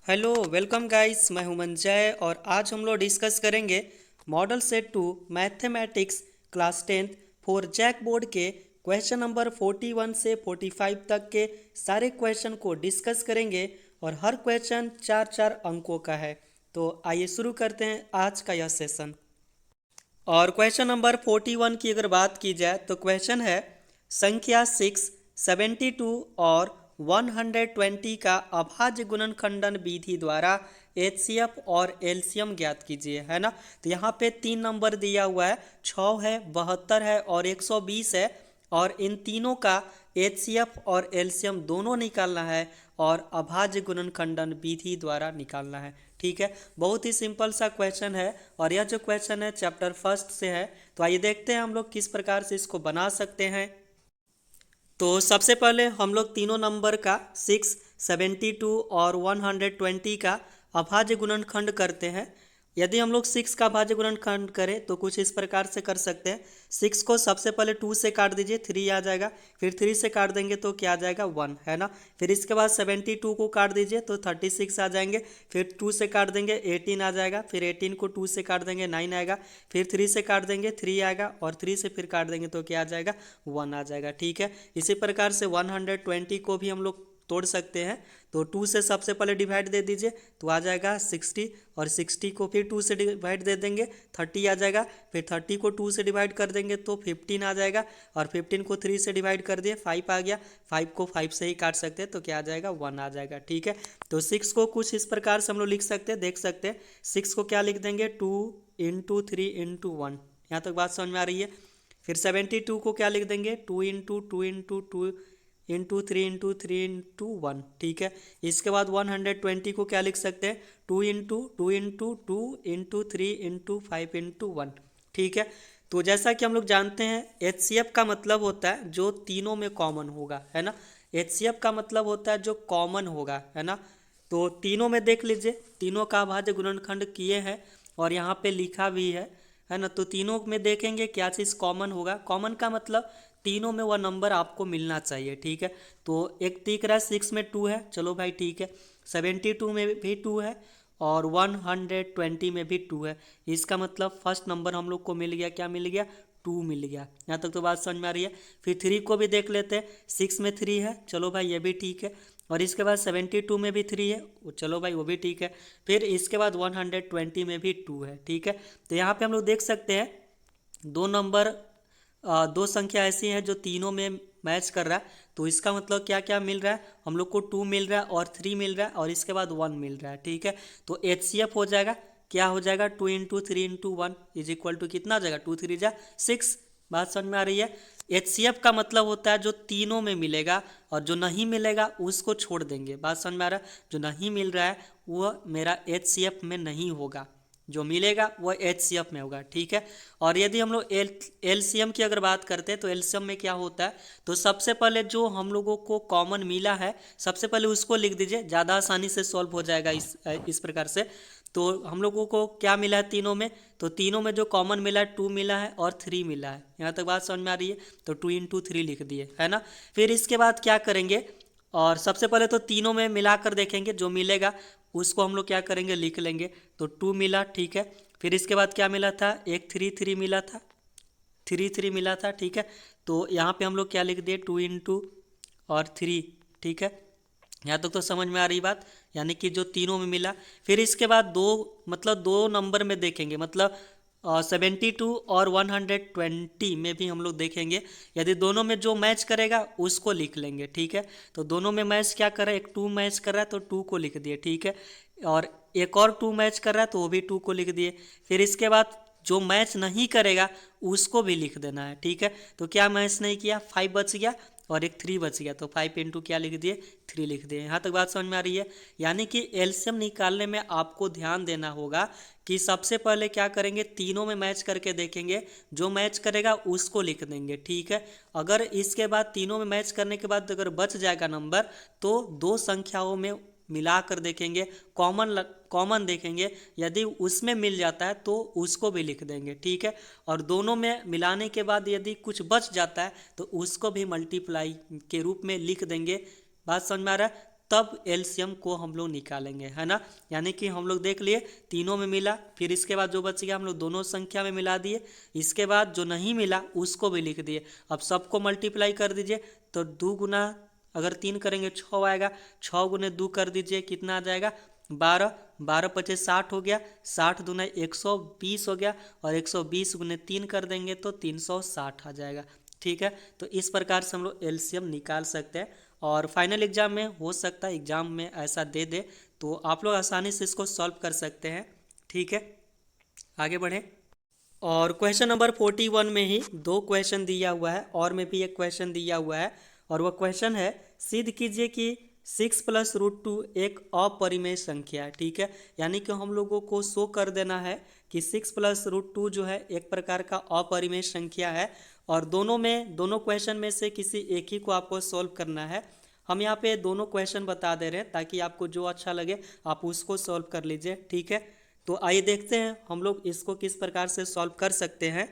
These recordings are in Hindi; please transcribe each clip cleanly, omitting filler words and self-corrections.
हेलो वेलकम गाइस, मैं हूं मंजय और आज हम लोग डिस्कस करेंगे model set 2 mathematics class 10 for JAC board के क्वेश्चन नंबर 41 से 45 तक के सारे क्वेश्चन को डिस्कस करेंगे और हर क्वेश्चन चार चार अंकों का है। तो आइए शुरू करते हैं आज का यह सेशन। और क्वेश्चन नंबर 41 की अगर बात की जाए तो क्वेश्चन है संख्या 6, 72 और 120 का अभाज्य गुणनखंडन विधि द्वारा एचसीएफ और एलसीएम ज्ञात कीजिए, है ना। तो यहाँ पे 3 नंबर दिया हुआ है, 6 है, 72 है और 120 है और इन तीनों का एचसीएफ और एलसीएम दोनों निकालना है और अभाज्य गुणनखंडन विधि द्वारा निकालना है। ठीक है, बहुत ही सिंपल सा क्वेश्चन है और यह जो क्वेश्चन है चैप्टर फर्स्ट से है। तो आइए देखते हैं हम लोग किस प्रकार से इसको बना सकते हैं। तो सबसे पहले हम लोग तीनों नंबर का 6, 72 और 120 का अभाज्य गुणनखंड करते हैं। यदि हम लोग 6 का अभाज्य गुणनखंड करें तो कुछ इस प्रकार से कर सकते हैं। 6 को सबसे पहले 2 से काट दीजिए, 3 आ जाएगा। फिर 3 से काट देंगे तो क्या आ जाएगा, 1, है ना। फिर इसके बाद 72 को काट दीजिए तो 36 आ जाएंगे। फिर 2 से काट देंगे 18 आ जाएगा। फिर 18 को 2 से काट देंगे 9 आएगा। फिर 3 से काट देंगे 3 आएगा और 3 से फिर काट देंगे तो क्या आ जाएगा, 1 आ जाएगा। ठीक है, इसी प्रकार से 120 को भी हम लोग तोड़ सकते हैं। तो 2 से सबसे पहले डिवाइड दे दीजिए तो आ जाएगा 60 और 60 को फिर 2 से डिवाइड दे देंगे 30 आ जाएगा। फिर 30 को 2 से डिवाइड कर देंगे तो 15 आ जाएगा और 15 को 3 से डिवाइड कर दिए 5 आ गया। 5 को 5 से ही काट सकते हैं तो क्या आ जाएगा, 1 आ जाएगा। ठीक है, तो 6 को कुछ इस प्रकार से हम लोग लिख सकते हैं, देख सकते हैं। 6 को क्या लिख देंगे, 2 इंटू 3 इंटू 1। यहाँ तक बात समझ में आ रही है। फिर 72 को क्या लिख देंगे, 2 into 2 into 2 into 3 into 3 into 1। ठीक है, इसके बाद 120 को क्या लिख सकते हैं, 2 into 2 into 2 into 3 into 5 into 1। ठीक है, तो जैसा कि हम लोग जानते हैं एचसीएफ का मतलब होता है जो तीनों में कॉमन होगा, है ना। एचसीएफ का मतलब होता है जो कॉमन होगा, है ना। तो तीनों में देख लीजिए, तीनों का अभाज्य गुणनखंड किए हैं और यहाँ पे लिखा भी है ना। तो तीनों में देखेंगे क्या चीज़ कॉमन होगा। कॉमन का मतलब तीनों में वह नंबर आपको मिलना चाहिए। ठीक है, तो एक दिख रहा है 6 में 2 है, चलो भाई ठीक है। 72 में भी 2 है और 120 में भी 2 है। इसका मतलब फर्स्ट नंबर हम लोग को मिल गया, क्या मिल गया, 2 मिल गया। यहाँ तक तो बात समझ में आ रही है। फिर 3 को भी देख लेते हैं, 6 में 3 है, चलो भाई ये भी ठीक है। और इसके बाद 72 में भी 3 है, चलो भाई वो भी ठीक है। फिर इसके बाद 120 में भी 2 है। ठीक है, तो यहाँ पे हम लोग देख सकते हैं दो नंबर, दो संख्या ऐसी हैं जो तीनों में मैच कर रहा है। तो इसका मतलब क्या क्या मिल रहा है, हम लोग को 2 मिल रहा है और 3 मिल रहा है और इसके बाद 1 मिल रहा है। ठीक है, तो एचसीएफ हो जाएगा, क्या हो जाएगा, 2 into 3 into 1 is equal to कितना आ जाएगा, 2 3 जा 6। बात समझ में आ रही है। एचसीएफ का मतलब होता है जो तीनों में मिलेगा और जो नहीं मिलेगा उसको छोड़ देंगे। बात समझ में आ रहा है, जो नहीं मिल रहा है वह मेरा एचसीएफ में नहीं होगा, जो मिलेगा वह एचसीएफ में होगा। ठीक है, और यदि हम लोग एलसीएम की अगर बात करते हैं तो एलसीएम में क्या होता है, तो सबसे पहले जो हम लोगों को कॉमन मिला है सबसे पहले उसको लिख दीजिए, ज़्यादा आसानी से सॉल्व हो जाएगा इस प्रकार से। तो हम लोगों को क्या मिला है तीनों में, तो तीनों में जो कॉमन मिला है 2 मिला है और 3 मिला है। यहाँ तक बात समझ में आ रही है, तो 2 इंटू 3 लिख दिए, है ना। फिर इसके बाद क्या करेंगे, और सबसे पहले तो तीनों में मिलाकर देखेंगे, जो मिलेगा उसको हम लोग क्या करेंगे, लिख लेंगे। तो 2 मिला, ठीक है। फिर इसके बाद क्या मिला था, एक 3 मिला था, 3 मिला था। ठीक है, तो यहाँ पे हम लोग क्या लिख दिए, 2 इंटू और 3। ठीक है, यहाँ तक तो समझ में आ रही बात, यानी कि जो तीनों में मिला। फिर इसके बाद दो, मतलब दो नंबर में देखेंगे, मतलब 72 और 120 में भी हम लोग देखेंगे। यदि दोनों में जो मैच करेगा उसको लिख लेंगे। ठीक है, तो दोनों में मैच क्या कर रहा है, एक 2 मैच कर रहा है तो 2 को लिख दिए। ठीक है, और एक और 2 मैच कर रहा है तो वो भी 2 को लिख दिए। फिर इसके बाद जो मैच नहीं करेगा उसको भी लिख देना है। ठीक है, तो क्या मैच नहीं किया, 5 बच गया और एक 3 बच गया, तो 5 इंटू क्या लिख दिए, 3 लिख दिए। यहाँ तक बात समझ में आ रही है। यानी कि एलसीएम निकालने में आपको ध्यान देना होगा कि सबसे पहले क्या करेंगे, तीनों में मैच करके देखेंगे, जो मैच करेगा उसको लिख देंगे। ठीक है, अगर इसके बाद तीनों में मैच करने के बाद अगर बच जाएगा नंबर तो दो संख्याओं में मिलाकर देखेंगे, कॉमन देखेंगे, यदि उसमें मिल जाता है तो उसको भी लिख देंगे। ठीक है, और दोनों में मिलाने के बाद यदि कुछ बच जाता है तो उसको भी मल्टीप्लाई के रूप में लिख देंगे। बात समझ में आ रहा है। तब एलसीएम को हम लोग निकालेंगे, है ना। यानी कि हम लोग देख लिए तीनों में मिला, फिर इसके बाद जो बच गया हम लोग दोनों संख्या में मिला दिए, इसके बाद जो नहीं मिला उसको भी लिख दिए। अब सबको मल्टीप्लाई कर दीजिए, तो 2 गुना अगर 3 करेंगे 6 आएगा, 6 गुने 2 कर दीजिए कितना आ जाएगा 12, 12 पचे 60 हो गया, 60 दूना 120 हो गया, और 120 गुने 3 कर देंगे तो 360 आ जाएगा। ठीक है, तो इस प्रकार से हम लोग एलसीएम निकाल सकते हैं, और फाइनल एग्जाम में हो सकता है एग्जाम में ऐसा दे दे, तो आप लोग आसानी से इसको सॉल्व कर सकते हैं। ठीक है, आगे बढ़ें। और क्वेश्चन नंबर 41 में ही 2 क्वेश्चन दिया हुआ है, और में भी एक क्वेश्चन दिया हुआ है, और वह क्वेश्चन है सिद्ध कीजिए कि 6 + √2 एक अपरिमेय संख्या है। ठीक है, यानी कि हम लोगों को शो कर देना है कि 6 + √2 जो है एक प्रकार का अपरिमेय संख्या है, और दोनों क्वेश्चन में से किसी एक ही को आपको सॉल्व करना है। हम यहाँ पे दोनों क्वेश्चन बता दे रहे हैं ताकि आपको जो अच्छा लगे आप उसको सॉल्व कर लीजिए। ठीक है, तो आइए देखते हैं हम लोग इसको किस प्रकार से सॉल्व कर सकते हैं।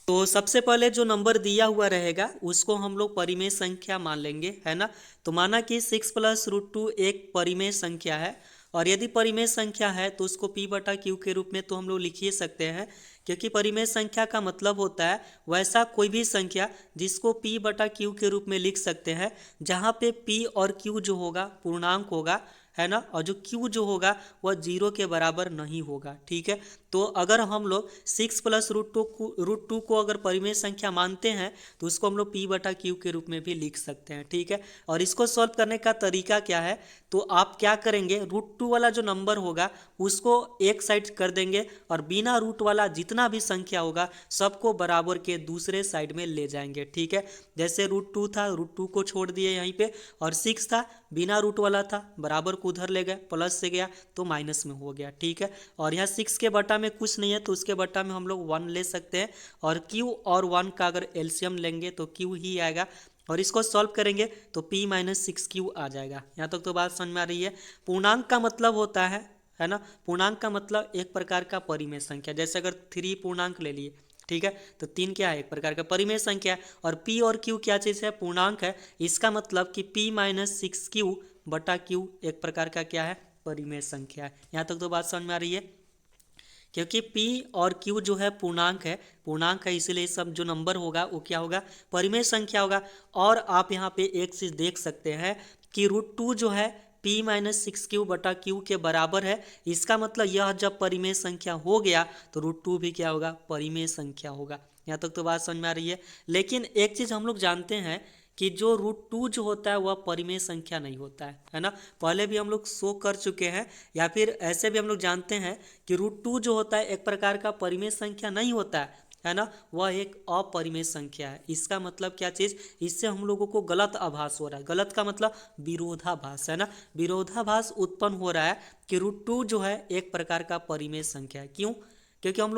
तो सबसे पहले जो नंबर दिया हुआ रहेगा उसको हम लोग परिमेय संख्या मान लेंगे, है ना। तो माना कि 6 + √2 एक परिमेय संख्या है, और यदि परिमेय संख्या है तो उसको p/q के रूप में तो हम लोग लिख ही सकते हैं, क्योंकि परिमेय संख्या का मतलब होता है वैसा कोई भी संख्या जिसको p/q के रूप में लिख सकते हैं, जहाँ पे p और q जो होगा पूर्णांक होगा, है ना, और जो q जो होगा वह 0 के बराबर नहीं होगा। ठीक है, तो अगर हम लोग 6 + √2 को अगर परिमेय संख्या मानते हैं तो उसको हम लोग p/q के रूप में भी लिख सकते हैं। ठीक है, और इसको सॉल्व करने का तरीका क्या है, तो आप क्या करेंगे, √2 वाला जो नंबर होगा उसको एक साइड कर देंगे, और बिना रूट वाला जितना भी संख्या होगा सबको बराबर के दूसरे साइड में ले जाएंगे। ठीक है, जैसे √2 था, √2 को छोड़ दिए यहीं पे, और 6 था बिना रूट वाला था, बराबर को उधर ले गए, प्लस से गया तो माइनस में हो गया। ठीक है, और यहाँ 6 के बटा में कुछ नहीं है तो उसके बटा में हम लोग 1 ले सकते हैं, और q और 1 का अगर एलसीएम लेंगे तो q ही आएगा, और इसको सॉल्व करेंगे तो p - 6q आ जाएगा। यहाँ तक तो बात समझ में आ रही है। पूर्णांक का मतलब होता है ना, पूर्णांक का मतलब एक प्रकार का परिमेय संख्या, जैसे अगर 3 पूर्णांक ले लिए, ठीक है, तो 3 क्या है, एक प्रकार का परिमेय संख्या है, और p और q क्या चीज़ है, पूर्णांक है। इसका मतलब कि p - 6q/q एक प्रकार का क्या है, परिमेय संख्या है। यहाँ तक तो बात समझ में आ रही है। क्योंकि p और q जो है पूर्णांक है, इसीलिए सब जो नंबर होगा वो क्या होगा, परिमेय संख्या होगा। और आप यहाँ पे एक चीज़ देख सकते हैं कि √2 जो है p - 6q/q के बराबर है। इसका मतलब यह जब परिमेय संख्या हो गया तो √2 भी क्या होगा, परिमेय संख्या होगा। यहाँ तक तो बात समझ में आ रही है। लेकिन एक चीज़ हम लोग जानते हैं कि जो √2 जो होता है वह परिमेय संख्या नहीं होता है ना। पहले भी हम लोग शो कर चुके हैं, या फिर ऐसे भी हम लोग जानते हैं कि √2 जो होता है एक प्रकार का परिमेय संख्या नहीं होता है ना, वह एक अपरिमेय संख्या है। इसका मतलब क्या चीज़, इससे हम लोगों को गलत आभास हो रहा है। गलत का मतलब विरोधाभास, है ना, विरोधाभास उत्पन्न हो रहा है कि √2 जो है एक प्रकार का परिमेय संख्या है। क्यों, क्योंकि हम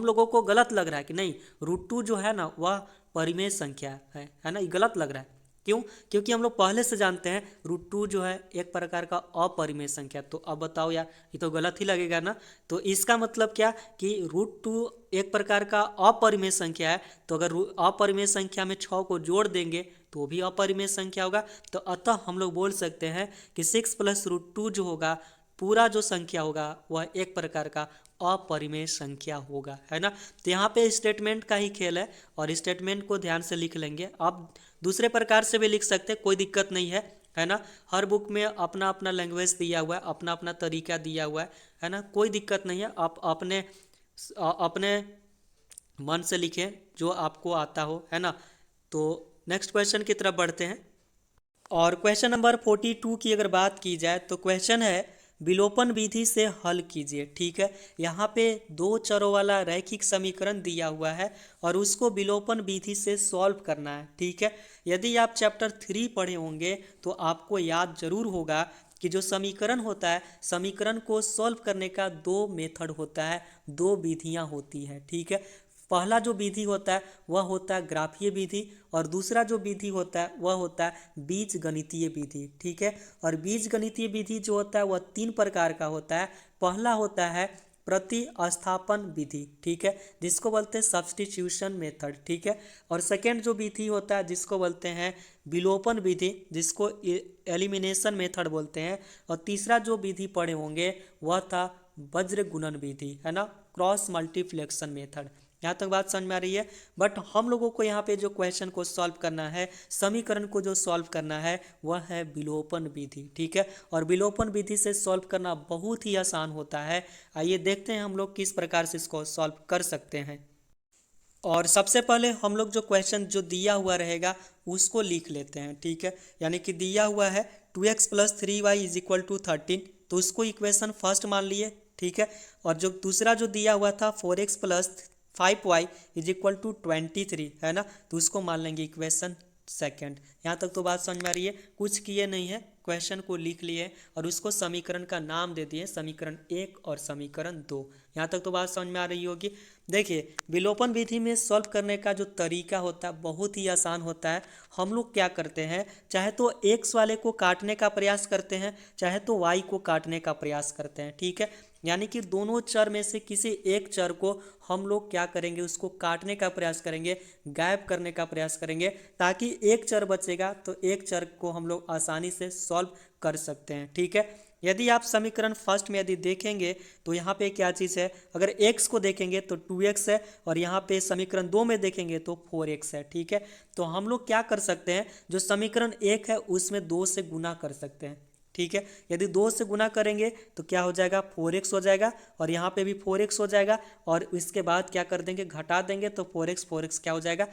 लोगों को गलत लग रहा है कि नहीं, √2 जो है ना वह परिमेय संख्या है ना, ये गलत लग रहा है। क्यों, क्योंकि हम लोग पहले से जानते हैं √2 जो है एक प्रकार का अपरिमेय संख्या। तो अब बताओ यार, ये तो गलत ही लगेगा ना। तो इसका मतलब क्या कि √2 एक प्रकार का अपरिमेय संख्या है, तो अगर अपरिमेय संख्या में 6 को जोड़ देंगे तो भी अपरिमेय संख्या होगा। तो अतः हम लोग बोल सकते हैं कि 6 + √2 जो होगा, पूरा जो संख्या होगा वह एक प्रकार का अपरिमेय संख्या होगा, है ना। तो यहाँ पे स्टेटमेंट का ही खेल है, और स्टेटमेंट को ध्यान से लिख लेंगे। आप दूसरे प्रकार से भी लिख सकते हैं, कोई दिक्कत नहीं है ना। हर बुक में अपना अपना लैंग्वेज दिया हुआ है, अपना अपना तरीका दिया हुआ है ना, कोई दिक्कत नहीं है। आप अपने मन से लिखें जो आपको आता हो, है ना। तो नेक्स्ट क्वेश्चन की तरफ बढ़ते हैं। और क्वेश्चन नंबर 42 की अगर बात की जाए तो क्वेश्चन है विलोपन विधि से हल कीजिए। ठीक है, यहाँ पे 2 चरों वाला रैखिक समीकरण दिया हुआ है और उसको विलोपन विधि से सॉल्व करना है। ठीक है, यदि आप चैप्टर 3 पढ़े होंगे तो आपको याद जरूर होगा कि जो समीकरण होता है, समीकरण को सॉल्व करने का 2 मेथड होता है, 2 विधियाँ होती हैं। ठीक है, पहला जो विधि होता है वह होता है ग्राफीय विधि, और दूसरा जो विधि होता है वह होता है बीजगणितीय विधि। ठीक है, और बीजगणितीय विधि जो होता है वह 3 प्रकार का होता है। पहला होता है प्रतिस्थापन विधि, ठीक है, जिसको बोलते हैं सब्स्टिट्यूशन मेथड, ठीक है। और सेकेंड जो विधि होता है जिसको बोलते हैं विलोपन विधि, जिसको एलिमिनेशन मेथड बोलते हैं। और तीसरा जो विधि पढ़े होंगे वह था वज्र गुणन विधि, है ना, क्रॉस मल्टीप्लेक्शन मेथड। यहाँ तक बात समझ में आ रही है। बट हम लोगों को यहाँ पे जो क्वेश्चन को सॉल्व करना है, समीकरण को जो सॉल्व करना है वह है विलोपन विधि, ठीक है। और विलोपन विधि से सॉल्व करना बहुत ही आसान होता है। आइए देखते हैं हम लोग किस प्रकार से इसको सॉल्व कर सकते हैं। और सबसे पहले हम लोग जो क्वेश्चन जो दिया हुआ रहेगा उसको लिख लेते हैं, ठीक है। यानी कि दिया हुआ है 2x + 3y = 13, तो उसको इक्वेशन फर्स्ट मान लिए, ठीक है। और जो दूसरा जो दिया हुआ था 4x + 5y = 23, है ना, तो उसको मान लेंगे इक्वेशन सेकंड। यहाँ तक तो बात समझ में आ रही है। कुछ किए नहीं है, क्वेश्चन को लिख लिए और उसको समीकरण का नाम दे दिए, समीकरण 1 और समीकरण 2। यहाँ तक तो बात समझ में आ रही होगी। देखिए विलोपन विधि में सॉल्व करने का जो तरीका होता है बहुत ही आसान होता है। हम लोग क्या करते हैं, चाहे तो x वाले को काटने का प्रयास करते हैं, चाहे तो y को काटने का प्रयास करते हैं, ठीक है। यानी कि दोनों चर में से किसी एक चर को हम लोग क्या करेंगे, उसको काटने का प्रयास करेंगे, गायब करने का प्रयास करेंगे, ताकि एक चर बचेगा तो एक चर को हम लोग आसानी से सॉल्व कर सकते हैं, ठीक है। यदि आप समीकरण फर्स्ट में यदि देखेंगे तो यहाँ पे क्या चीज़ है, अगर x को देखेंगे तो 2x है, और यहाँ पे समीकरण 2 में देखेंगे तो 4x है, ठीक है। तो हम लोग क्या कर सकते हैं, जो समीकरण 1 है उसमें 2 से गुना कर सकते हैं, ठीक है। यदि 2 से गुना करेंगे तो क्या हो जाएगा, 4x हो जाएगा, और यहाँ पे भी 4x हो जाएगा, और इसके बाद क्या कर देंगे, घटा देंगे तो 4x क्या हो जाएगा,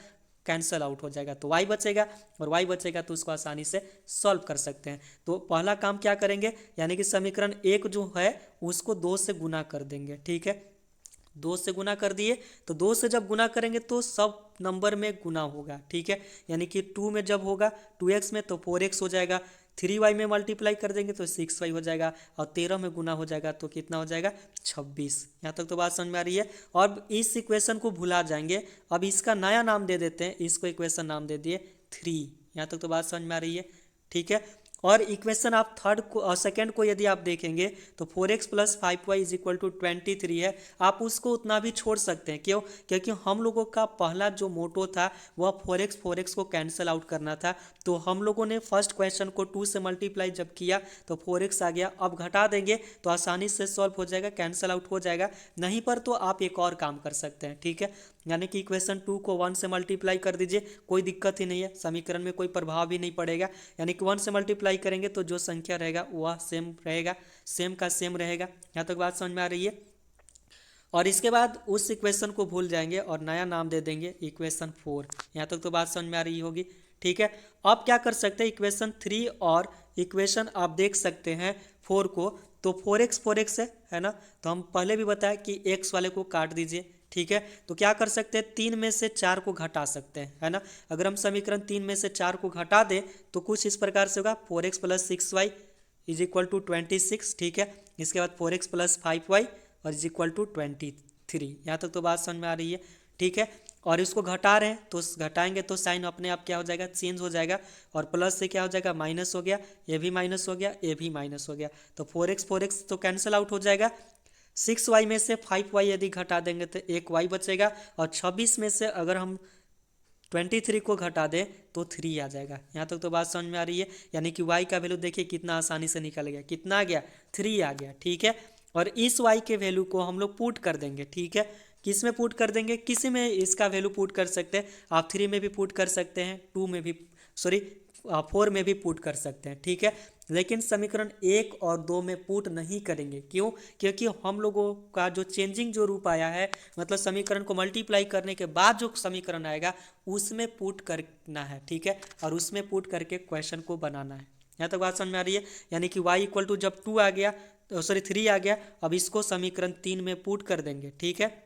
कैंसल आउट हो जाएगा, तो y बचेगा, और y बचेगा तो उसको आसानी से सॉल्व कर सकते हैं। तो पहला काम क्या करेंगे, यानी कि समीकरण 1 जो है उसको 2 से गुना कर देंगे, ठीक है। 2 से गुना कर दिए, तो 2 से जब गुना करेंगे तो सब नंबर में गुना होगा, ठीक है। यानी कि 2 में जब होगा 2x में तो 4x हो जाएगा, 3y में मल्टीप्लाई कर देंगे तो 6y हो जाएगा, और 13 में गुना हो जाएगा तो कितना हो जाएगा, 26। यहाँ तक तो बात समझ में आ रही है। और इस इक्वेशन को भुला जाएंगे, अब इसका नया नाम दे देते हैं, इसको इक्वेशन नाम दे दिए 3। यहाँ तक तो बात समझ में आ रही है, ठीक है। और इक्वेशन आप थर्ड को और सेकेंड को यदि आप देखेंगे तो 4x + 5y = 23 है। आप उसको उतना भी छोड़ सकते हैं, क्यों, क्योंकि हम लोगों का पहला जो मोटो था वह 4x को कैंसिल आउट करना था। तो हम लोगों ने फर्स्ट क्वेश्चन को 2 से मल्टीप्लाई जब किया तो 4x आ गया। अब घटा देंगे तो आसानी से सॉल्व हो जाएगा, कैंसिल आउट हो जाएगा। नहीं पर तो आप एक और काम कर सकते हैं, ठीक है। यानी कि इक्वेशन 2 को 1 से मल्टीप्लाई कर दीजिए, कोई दिक्कत ही नहीं है, समीकरण में कोई प्रभाव भी नहीं पड़ेगा। यानी कि 1 से मल्टीप्लाई करेंगे तो जो संख्या रहेगा वह सेम रहेगा, सेम का सेम रहेगा। यहाँ तक बात समझ में आ रही है। और इसके बाद उस इक्वेशन को भूल जाएंगे और नया नाम दे देंगे इक्वेशन 4। यहाँ तक तो बात समझ में आ रही होगी, ठीक है। अब क्या कर सकते हैं, इक्वेशन 3 और इक्वेशन आप देख सकते हैं 4 को, तो 4x है ना, तो हम पहले भी बताया कि x वाले को काट दीजिए, ठीक है। तो क्या कर सकते हैं, 3 में से 4 को घटा सकते हैं, है ना। अगर हम समीकरण 3 में से 4 को घटा दें तो कुछ इस प्रकार से होगा, 4x + 6y = 26, ठीक है। इसके बाद 4x + 5y और =23। यहाँ तक तो बात समझ में आ रही है, ठीक है। और इसको घटा रहे हैं तो घटाएंगे तो साइन अपने आप क्या हो जाएगा, चेंज हो जाएगा, और प्लस से क्या हो जाएगा, माइनस हो गया, ये भी माइनस हो गया, ये भी माइनस हो गया, तो 4x तो कैंसिल आउट हो जाएगा। 6y में से 5y यदि घटा देंगे तो एक y बचेगा, और 26 में से अगर हम 23 को घटा दें तो 3 आ जाएगा। यहाँ तक तो बात समझ में आ रही है। यानी कि y का वैल्यू देखिए कितना आसानी से निकल गया, कितना आ गया, 3 आ गया, ठीक है। और इस y के वैल्यू को हम लोग पुट कर देंगे, ठीक है। किस में पुट कर देंगे, किसी में इसका वैल्यू पुट कर सकते हैं आप, 3 में भी पुट कर सकते हैं, 2 में भी, सॉरी 4 में भी पुट कर सकते हैं, ठीक है। लेकिन समीकरण 1 और 2 में पुट नहीं करेंगे, क्यों, क्योंकि हम लोगों का जो चेंजिंग जो रूप आया है, मतलब समीकरण को मल्टीप्लाई करने के बाद जो समीकरण आएगा उसमें पुट करना है, ठीक है, और उसमें पुट करके क्वेश्चन को बनाना है। यहाँ तक बात समझ में आ रही है। यानी कि y = जब 2 आ गया, सॉरी 3 आ गया, अब इसको समीकरण 3 में पुट कर देंगे, ठीक है।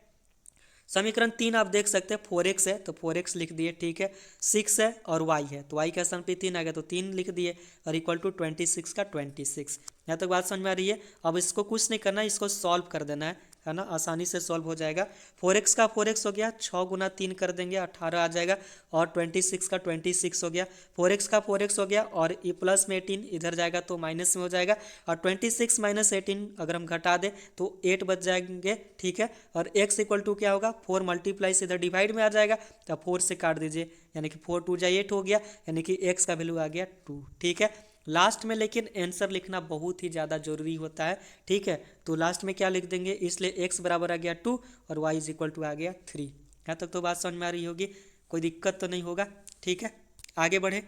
समीकरण 3 आप देख सकते हैं 4x है तो 4x लिख दिए, ठीक है। 6 है और y है तो y का स्थान पे 3 आ गया तो 3 लिख दिए, और =26 का 26। यहाँ तक बात समझ में आ रही है। अब इसको कुछ नहीं करना है, इसको सॉल्व कर देना है, है ना, आसानी से सॉल्व हो जाएगा। 4x का 4x हो गया, 6 गुना 3 कर देंगे 18 आ जाएगा, और 26 का 26 हो गया, 4x का 4x हो गया, और ये प्लस में 18 इधर जाएगा तो माइनस में हो जाएगा, और 26 माइनस 18 अगर हम घटा दें तो 8 बच जाएंगे, ठीक है। और x इक्वल टू क्या होगा, 4 मल्टीप्लाई से इधर डिवाइड में आ जाएगा, तो 4 से काट दीजिए, यानी कि 4 2 जा 8 हो गया, यानी कि x का वैल्यू आ गया 2, ठीक है। लास्ट में लेकिन आंसर लिखना बहुत ही ज़्यादा जरूरी होता है, ठीक है। तो लास्ट में क्या लिख देंगे, इसलिए x बराबर आ गया 2 और y इज इक्वल टू आ गया 3। यहाँ तक तो बात समझ में आ रही होगी, कोई दिक्कत तो नहीं होगा, ठीक है। आगे बढ़े।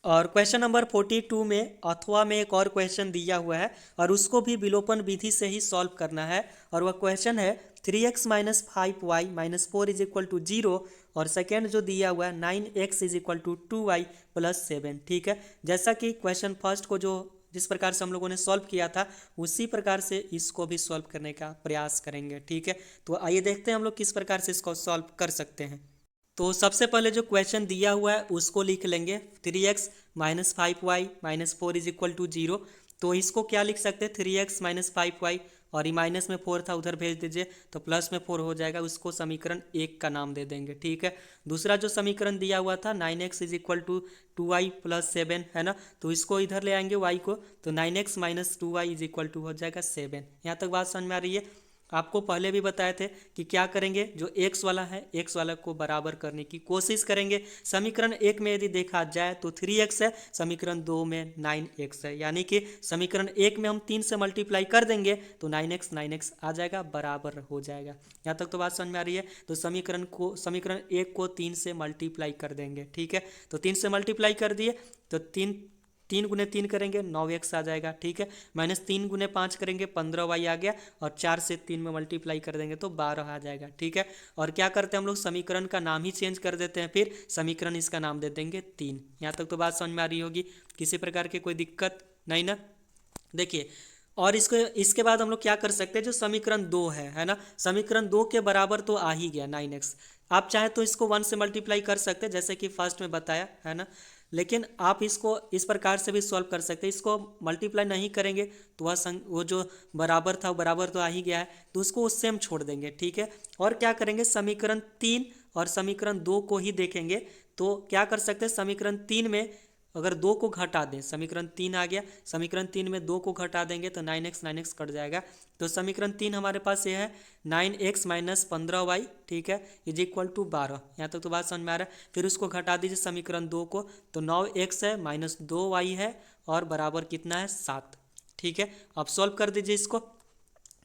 और क्वेश्चन नंबर 42 में अथवा में एक और क्वेश्चन दिया हुआ है, और उसको भी विलोपन विधि से ही सॉल्व करना है। और वह क्वेश्चन है 3x minus 5y minus 4 is equal to 0, और सेकेंड जो दिया हुआ है 9x is equal to 2y plus 7, ठीक है। जैसा कि क्वेश्चन फर्स्ट को जो जिस प्रकार से हम लोगों ने सॉल्व किया था, उसी प्रकार से इसको भी सॉल्व करने का प्रयास करेंगे, ठीक है। तो आइए देखते हैं हम लोग किस प्रकार से इसको सॉल्व कर सकते हैं। तो सबसे पहले जो क्वेश्चन दिया हुआ है उसको लिख लेंगे, 3x minus 5y minus 4 is equal to 0। तो इसको क्या लिख सकते हैं, 3x माइनस 5y, और ये माइनस में 4 था उधर भेज दीजिए तो प्लस में 4 हो जाएगा, उसको समीकरण 1 का नाम दे देंगे, ठीक है। दूसरा जो समीकरण दिया हुआ था 9x is equal to 2y plus 7, है ना, तो इसको इधर ले आएंगे y को, तो 9x minus 2y is equal to हो जाएगा 7। यहाँ तक बात समझ में आ रही है। आपको पहले भी बताए थे कि क्या करेंगे, जो x वाला है x वाला को बराबर करने की कोशिश करेंगे। समीकरण 1 में यदि देखा जाए तो 3x है, समीकरण 2 में 9x है, यानी कि समीकरण 1 में हम 3 से मल्टीप्लाई कर देंगे तो 9x आ जाएगा, बराबर हो जाएगा। यहाँ तक तो बात समझ में आ रही है। तो समीकरण 1 को 3 से मल्टीप्लाई कर देंगे, ठीक है। तो 3 से मल्टीप्लाई कर दिए तो 3 गुने 3 करेंगे 9x आ जाएगा, ठीक है। माइनस 3 गुने 5 करेंगे 15y आ गया, और 4 से 3 में मल्टीप्लाई कर देंगे तो 12 आ जाएगा, ठीक है। और क्या करते हैं हम लोग, समीकरण का नाम ही चेंज कर देते हैं, फिर समीकरण इसका नाम दे देंगे 3। यहाँ तक तो बात समझ में आ रही होगी, किसी प्रकार की कोई दिक्कत नहीं ना। देखिए, और इसको इसके बाद हम लोग क्या कर सकते हैं, जो समीकरण 2 है ना, समीकरण 2 के बराबर तो आ ही गया 9x। आप चाहे तो इसको 1 से मल्टीप्लाई कर सकते हैं, जैसे कि फर्स्ट में बताया है ना, लेकिन आप इसको इस प्रकार से भी सॉल्व कर सकते हैं। इसको मल्टीप्लाई नहीं करेंगे तो वो जो बराबर था वो बराबर तो आ ही गया है, तो उसको उससे हम छोड़ देंगे, ठीक है। और क्या करेंगे, समीकरण 3 और समीकरण 2 को ही देखेंगे। तो क्या कर सकते हैं, समीकरण 3 में अगर 2 को घटा दें, समीकरण 3 आ गया, समीकरण 3 में 2 को घटा देंगे तो 9x कट जाएगा। तो समीकरण 3 हमारे पास ये है 9x माइनस 15y, ठीक है, इज इक्वल टू 12। यहाँ तक तो बात समझ में आ रहा है। फिर उसको घटा दीजिए समीकरण 2 को, तो 9x है माइनस 2y है, और बराबर कितना है 7, ठीक है। अब सॉल्व कर दीजिए इसको।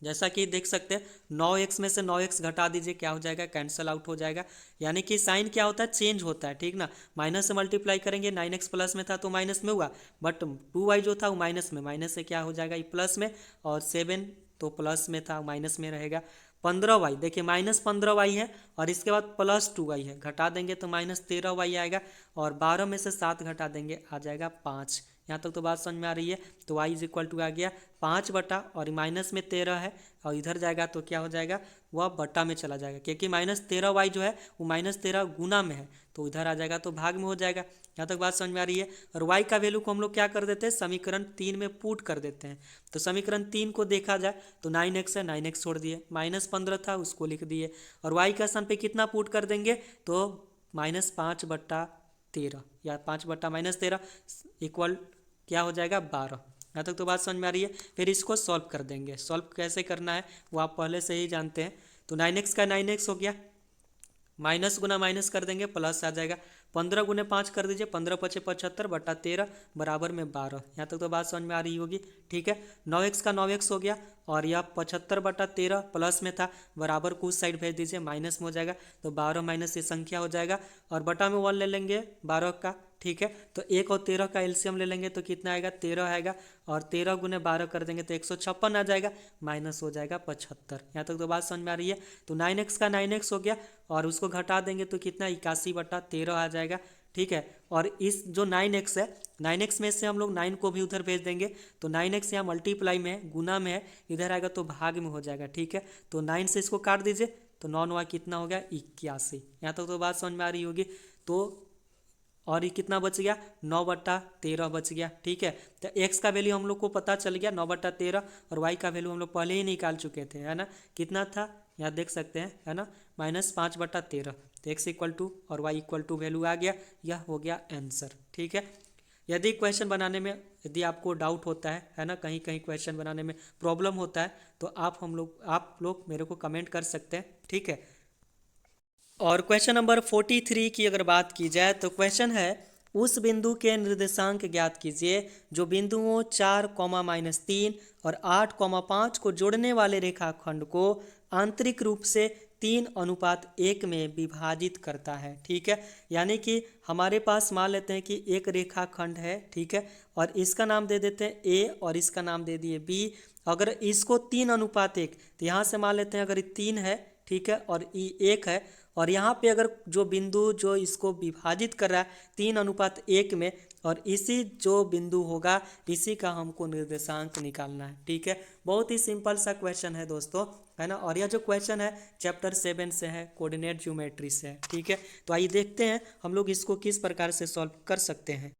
जैसा कि देख सकते हैं 9x में से 9x घटा दीजिए, क्या हो जाएगा, कैंसिल आउट हो जाएगा। यानी कि साइन क्या होता है, चेंज होता है, ठीक ना। माइनस से मल्टीप्लाई करेंगे, 9x प्लस में था तो माइनस में हुआ, बट 2y जो था वो माइनस में, माइनस से क्या हो जाएगा, ये प्लस में, और 7 तो प्लस में था माइनस में रहेगा। 15y, देखिए माइनस 15y है, और इसके बाद प्लस 2y है, घटा देंगे तो माइनस 13y आएगा, और 12 में से 7 घटा देंगे आ जाएगा 5। यहाँ तक तो बात समझ में आ रही है। तो y इज इक्वल टू आ गया 5 बटा, और माइनस में 13 है, और इधर जाएगा तो क्या हो जाएगा, वह बटा में चला जाएगा, क्योंकि माइनस 13y जो है वो माइनस 13 गुना में है, तो इधर आ जाएगा तो भाग में हो जाएगा। यहाँ तक बात समझ में आ रही है। और y का वैल्यू को हम लोग क्या कर देते हैं, समीकरण 3 में पुट कर देते हैं। तो समीकरण 3 को देखा जाए तो 9x है, 9x छोड़ दिए, माइनस 15 था उसको लिख दिए, और y का स्थान पे कितना पुट कर देंगे, तो माइनस 5/13, या 5/-13 इक्वल क्या हो जाएगा, 12। यहाँ तक तो बात समझ में आ रही है। फिर इसको सॉल्व कर देंगे, सॉल्व कैसे करना है वो आप पहले से ही जानते हैं। तो 9x का 9x हो गया, माइनस गुना माइनस कर देंगे प्लस आ जाएगा, 15 गुने 5 कर दीजिए, 15 पचे 75 बटा 13 बराबर में 12। यहाँ तक तो बात समझ में आ रही होगी, ठीक है। 9x का 9x हो गया, और यह 75/13 प्लस में था, बराबर को उस साइड भेज दीजिए, माइनस में हो जाएगा, तो 12 माइनस ये संख्या हो जाएगा, और बटा में 1 ले लेंगे 12 का, ठीक है। तो 1 और 13 का एलसीएम ले लेंगे तो कितना आएगा, 13 आएगा, और 13 गुने 12 कर देंगे तो 156 आ जाएगा, माइनस हो जाएगा 75। यहाँ तक तो बात समझ में आ रही है। तो 9x का 9x हो गया, और उसको घटा देंगे तो कितना 81/13 आ जाएगा, ठीक है। और इस जो 9x है, 9x में से हम लोग 9 को भी उधर भेज देंगे, तो 9x यहाँ मल्टीप्लाई में है, गुना में है, इधर आएगा तो भाग में हो जाएगा, ठीक है। तो 9 से इसको काट दीजिए तो 9 9 कितना हो गया, 81। यहाँ तक तो बात समझ में आ रही होगी। तो और ये कितना बच गया, 9/13 बच गया। ठीक है, तो x का वैल्यू हम लोग को पता चल गया 9/13, और y का वैल्यू हम लोग पहले ही निकाल चुके थे, है ना। कितना था यहाँ देख सकते हैं, है ना, -5/13। तो x इक्वल टू और y इक्वल टू वैल्यू आ गया, यह हो गया आंसर। ठीक है, यदि क्वेश्चन बनाने में यदि आपको डाउट होता है ना, कहीं कहीं क्वेश्चन बनाने में प्रॉब्लम होता है, तो आप लोग मेरे को कमेंट कर सकते हैं। ठीक है, और क्वेश्चन नंबर 43 की अगर बात की जाए तो क्वेश्चन है, उस बिंदु के निर्देशांक ज्ञात कीजिए जो बिंदुओं 4, -3 और 8, 5 को जोड़ने वाले रेखाखंड को आंतरिक रूप से 3:1 में विभाजित करता है। ठीक है, यानी कि हमारे पास मान लेते हैं कि एक रेखाखंड है, ठीक है, और इसका नाम दे देते हैं ए और इसका नाम दे दिए बी। अगर इसको 3:1, तो यहाँ से मान लेते हैं अगर 3 है, ठीक है, और ई 1 है, और यहाँ पे अगर जो बिंदु जो इसको विभाजित कर रहा है 3:1 में, और इसी जो बिंदु होगा इसी का हमको निर्देशांक निकालना है। ठीक है, बहुत ही सिंपल सा क्वेश्चन है दोस्तों, है ना। और यह जो क्वेश्चन है चैप्टर 7 से है, कोऑर्डिनेट ज्योमेट्री से है। ठीक है, तो आइए देखते हैं हम लोग इसको किस प्रकार से सॉल्व कर सकते हैं।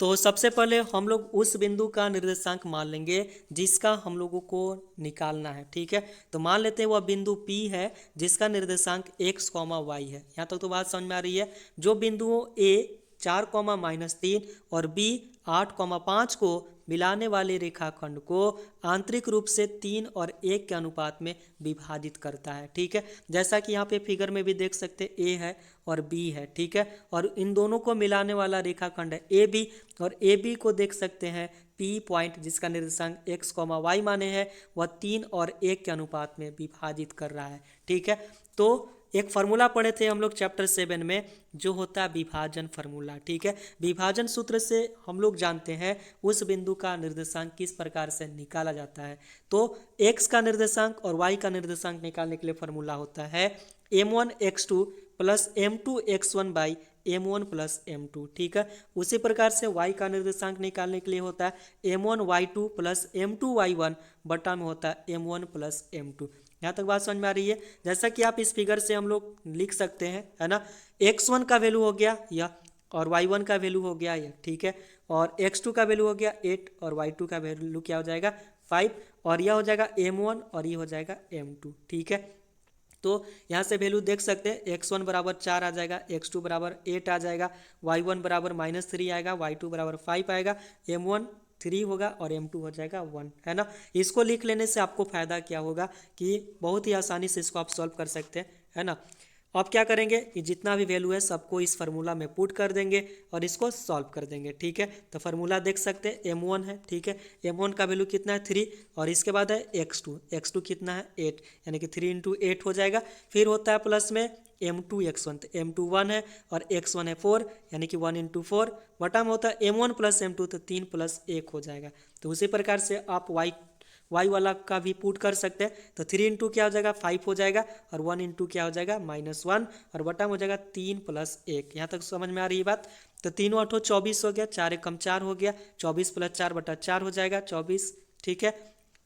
तो सबसे पहले हम लोग उस बिंदु का निर्देशांक मान लेंगे जिसका हम लोगों को निकालना है। ठीक है, तो मान लेते हैं वह बिंदु P है जिसका निर्देशांक x, y है। यहाँ तक तो बात समझ में आ रही है। जो बिंदुओं A 4, -3 और B 8, 5 को मिलाने वाले रेखाखंड को आंतरिक रूप से 3 और 1 के अनुपात में विभाजित करता है। ठीक है, जैसा कि यहाँ पे फिगर में भी देख सकते हैं A है और B है। ठीक है, और इन दोनों को मिलाने वाला रेखाखंड है AB, और AB को देख सकते हैं P पॉइंट जिसका निर्देशांक x, y माने है, वह 3 और 1 के अनुपात में विभाजित कर रहा है। ठीक है, तो एक फार्मूला पढ़े थे हम लोग चैप्टर 7 में जो होता है विभाजन फार्मूला। ठीक है, विभाजन सूत्र से हम लोग जानते हैं उस बिंदु का निर्देशांक किस प्रकार से निकाला जाता है। तो x का निर्देशांक और y का निर्देशांक निकालने के लिए फार्मूला होता है m1x2 + m2x1 by m1 + m2। ठीक है, उसी प्रकार से y का निर्देशांक निकालने के लिए होता है m1y2 + m2y1 बटा में होता है m1 + m2। यहाँ तक बात समझ में आ रही है। जैसा कि आप इस फिगर से हम लोग लिख सकते हैं, है ना, x1 का वैल्यू हो गया यह, और y1 का वैल्यू हो गया यह। ठीक है, और x2 का वैल्यू हो गया 8 और y2 का वैल्यू क्या हो जाएगा 5, और यह हो जाएगा m1 और ये हो जाएगा m2। ठीक है, तो यहाँ से वैल्यू देख सकते हैं x1 बराबर 4 आ जाएगा, x2 बराबर 8 आ जाएगा, y1 बराबर -3 आएगा, y2 बराबर 5 आएगा, m1 3 होगा और m2 हो जाएगा 1, है ना। इसको लिख लेने से आपको फ़ायदा क्या होगा कि बहुत ही आसानी से इसको आप सॉल्व कर सकते हैं, है ना। अब क्या करेंगे कि जितना भी वैल्यू है सबको इस फार्मूला में पुट कर देंगे और इसको सॉल्व कर देंगे। ठीक है, तो फार्मूला देख सकते हैं m1 है। ठीक है, m1 का वैल्यू कितना है 3, और इसके बाद है x2 कितना है 8, यानी कि 3 × 8 हो जाएगा। फिर होता है प्लस में m2x1, तो m2 1 है और x1 है 4, यानी कि 1 × 4 बटा में होता है m1 + m2, तो 3 + 1 हो जाएगा। तो उसी प्रकार से आप y वाला का भी पुट कर सकते हैं। तो 3 × क्या हो जाएगा 5 हो जाएगा, और 1 × क्या हो जाएगा -1, और बटा में हो जाएगा 3 + 1। यहाँ तक समझ में आ रही है बात। तो 3 × 8 = 24 हो गया, 4 × 4 हो गया, 24 + 4 बटा 4 हो जाएगा 24। ठीक है,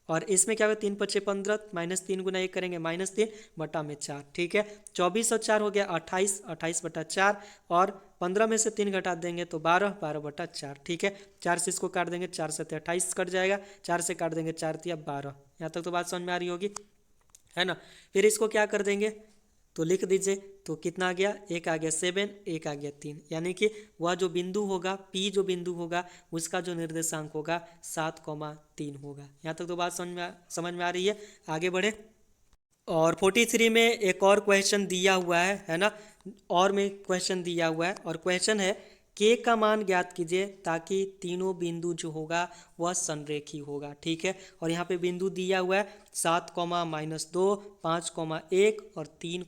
और इसमें क्या होगा 3 × 5 = 15, -3 × 1 करेंगे -3 बटा में 4। ठीक है, 24 और 4 हो गया 28, 28 बटा 4, और 15 में से 3 घटा देंगे तो 12, 12 बटा 4। ठीक है, 4 से इसको काट देंगे, 4 से 28 कट जाएगा, 4 से काट देंगे 4 × 12। यहाँ तक तो बात समझ में आ रही होगी, है ना। फिर इसको क्या कर देंगे तो लिख दीजिए, तो कितना आ गया, एक आ गया 7, एक आ गया 3, यानी कि वह जो बिंदु होगा P जो बिंदु होगा उसका जो निर्देशांक होगा 7,3 होगा। यहाँ तक तो बात समझ में आ रही है। आगे बढ़े, और 43 में एक और क्वेश्चन दिया हुआ है ना, और में क्वेश्चन दिया हुआ है, और क्वेश्चन है k का मान ज्ञात कीजिए ताकि तीनों बिंदु जो होगा वह संरेखी होगा। ठीक है, और यहाँ पे बिंदु दिया हुआ है 7, -2, 5, 1 और 3,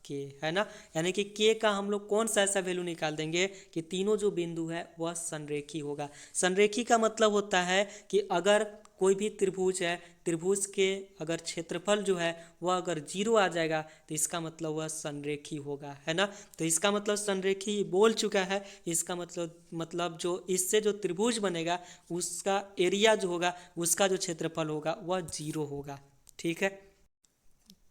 k, है ना। यानी कि k का हम लोग कौन सा ऐसा वैल्यू निकाल देंगे कि तीनों जो बिंदु है वह संरेखी होगा। संरेखी का मतलब होता है कि अगर कोई भी त्रिभुज है, त्रिभुज के अगर क्षेत्रफल जो है वह अगर 0 आ जाएगा तो इसका मतलब वह संरेखी होगा, है ना। तो इसका मतलब संरेखी बोल चुका है, इसका मतलब जो इससे जो त्रिभुज बनेगा उसका एरिया जो होगा, उसका जो क्षेत्रफल होगा वह 0 होगा। ठीक है,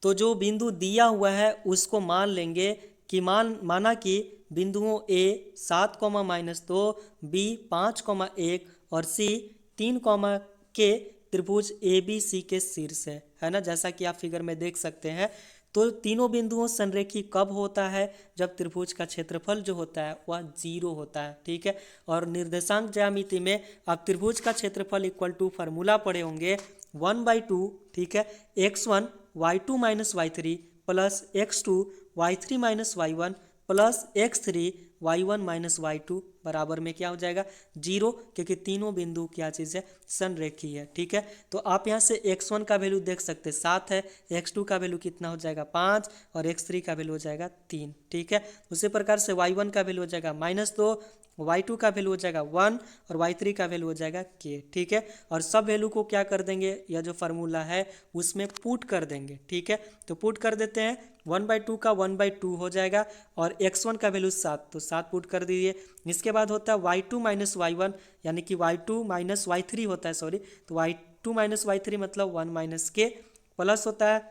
तो जो बिंदु दिया हुआ है उसको मान लेंगे कि माना कि बिंदुओं ए 7, -2, बी 5, 1 और सी 3, के त्रिभुज ए बी सी के शीर्ष है ना, जैसा कि आप फिगर में देख सकते हैं। तो तीनों बिंदुओं संरेखी कब होता है? जब त्रिभुज का क्षेत्रफल जो होता है वह 0 होता है, ठीक है। और निर्देशांक ज्यामिति में आप त्रिभुज का क्षेत्रफल इक्वल टू फार्मूला पढ़े होंगे 1/2, ठीक है, x1 y2 - y3 plus x2 y3 - y1 plus x3 y1 - y2 बराबर में क्या हो जाएगा 0, क्योंकि तीनों बिंदु क्या चीज़ है, संरेखी है, ठीक है। तो आप यहाँ से x1 का वैल्यू देख सकते हैं 7 है, x2 का वैल्यू कितना हो जाएगा 5 और x3 का वैल्यू हो जाएगा 3, ठीक है। उसी प्रकार से y1 का वैल्यू हो जाएगा -2, y2 का वैल्यू हो जाएगा 1 और y3 का वैल्यू हो जाएगा k, ठीक है। और सब वैल्यू को क्या कर देंगे, यह जो फार्मूला है उसमें पुट कर देंगे, ठीक है। तो पुट कर देते हैं, 1/2 का 1/2 हो जाएगा और x1 का वैल्यू 7, तो 7 पुट कर दीजिए। इसके बाद होता है y2 - y1, यानी कि y2 - y3 होता है, सॉरी, तो y2 - y3 मतलब 1 - k प्लस होता है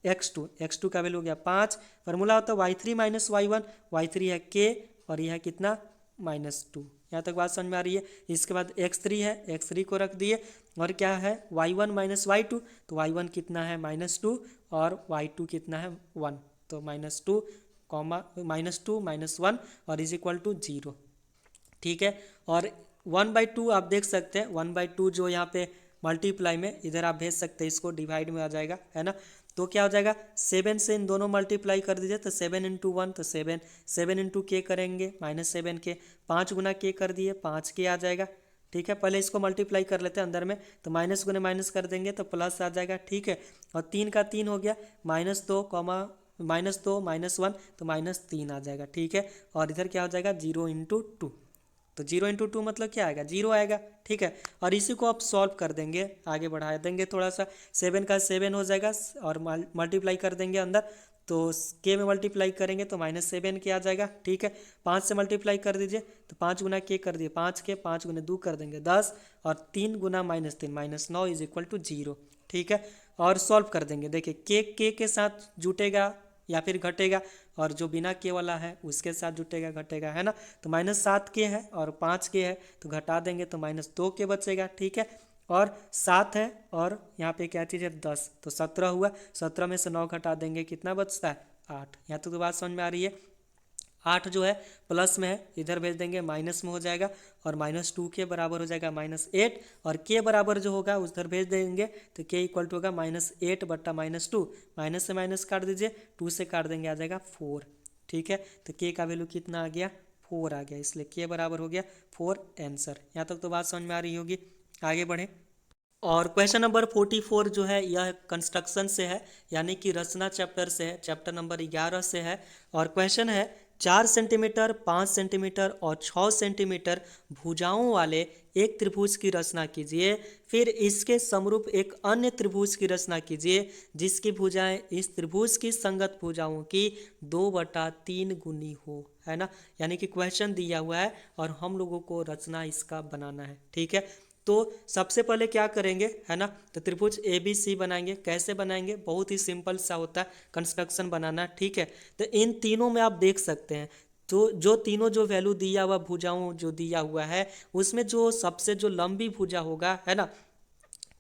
x2 का वैल्यू हो गया 5, फार्मूला होता है y3 - y1, y3 है k और यह है कितना -2। यहाँ तक बात समझ में आ रही है। इसके बाद x3 है, x3 को रख दिए और क्या है y1 - y2, तो y1 कितना है -2 और y2 कितना है 1, तो -2, -1 और इज इक्वल टू 0, ठीक है। और 1/2 आप देख सकते हैं, 1/2 जो यहाँ पे मल्टीप्लाई में इधर आप भेज सकते हैं, इसको डिवाइड में आ जाएगा, है ना। तो क्या हो जाएगा 7 से इन दोनों मल्टीप्लाई कर दीजिए, तो 7 × 1 तो 7, 7 × k करेंगे -7 के, 5 गुना k कर दिए 5 k आ जाएगा, ठीक है। पहले इसको मल्टीप्लाई कर लेते हैं अंदर में, तो माइनस गुने माइनस कर देंगे तो प्लस आ जाएगा, ठीक है। और 3 का 3 हो गया, -2, -2 -1 तो -3 आ जाएगा, ठीक है। और इधर क्या हो जाएगा 0 × 2, तो 0 × 2 मतलब क्या आएगा 0 आएगा, ठीक है। और इसी को आप सॉल्व कर देंगे, आगे बढ़ा देंगे थोड़ा सा, 7 का 7 हो जाएगा और मल्टीप्लाई कर देंगे अंदर, तो k में मल्टीप्लाई करेंगे तो -7 के आ जाएगा, ठीक है। 5 से मल्टीप्लाई कर दीजिए, तो 5 गुना k कर दिए 5 के, 5 गुने 2 कर देंगे 10 और 3 गुना -3 -9 इज इक्वल टू 0, ठीक है। और सॉल्व कर देंगे, देखिए k के साथ जुटेगा या फिर घटेगा, और जो बिना के वाला है उसके साथ जुटेगा घटेगा, है ना। तो -7 के है और 5 के है, तो घटा देंगे तो -2 के बचेगा, ठीक है। और 7 है और यहाँ पे क्या चीज़ है 10, तो 17 हुआ, 17 में से 9 घटा देंगे कितना बचता है 8। यहाँ तो बात समझ में आ रही है। 8 जो है प्लस में है, इधर भेज देंगे माइनस में हो जाएगा और -2 के बराबर हो जाएगा -8 और k बराबर जो होगा उधर भेज देंगे, तो k इक्वल टू होगा -8 बट्टा -2, माइनस से माइनस काट दीजिए, 2 से काट देंगे आ जाएगा 4, ठीक है। तो k का वैल्यू कितना आ गया 4 आ गया, इसलिए k बराबर हो गया 4 आंसर। यहाँ तक तो बात समझ में आ रही होगी, आगे बढ़ें। और क्वेश्चन नंबर 44 जो है यह कंस्ट्रक्शन से है, यानी कि रचना चैप्टर से है, चैप्टर नंबर 11 से है। और क्वेश्चन है 4 सेंटीमीटर, 5 सेंटीमीटर और 6 सेंटीमीटर भुजाओं वाले एक त्रिभुज की रचना कीजिए, फिर इसके समरूप एक अन्य त्रिभुज की रचना कीजिए जिसकी भुजाएं इस त्रिभुज की संगत भुजाओं की 2/3 गुनी हो, है ना। यानी कि क्वेश्चन दिया हुआ है और हम लोगों को रचना इसका बनाना है, ठीक है। तो सबसे पहले क्या करेंगे, है ना, तो त्रिभुज ए बी सी बनाएंगे। कैसे बनाएंगे, बहुत ही सिंपल सा होता है कंस्ट्रक्शन बनाना, ठीक है। तो इन तीनों में आप देख सकते हैं, तो जो तीनों जो वैल्यू दिया हुआ भुजाओं जो दिया हुआ है उसमें जो सबसे जो लंबी भुजा होगा, है ना,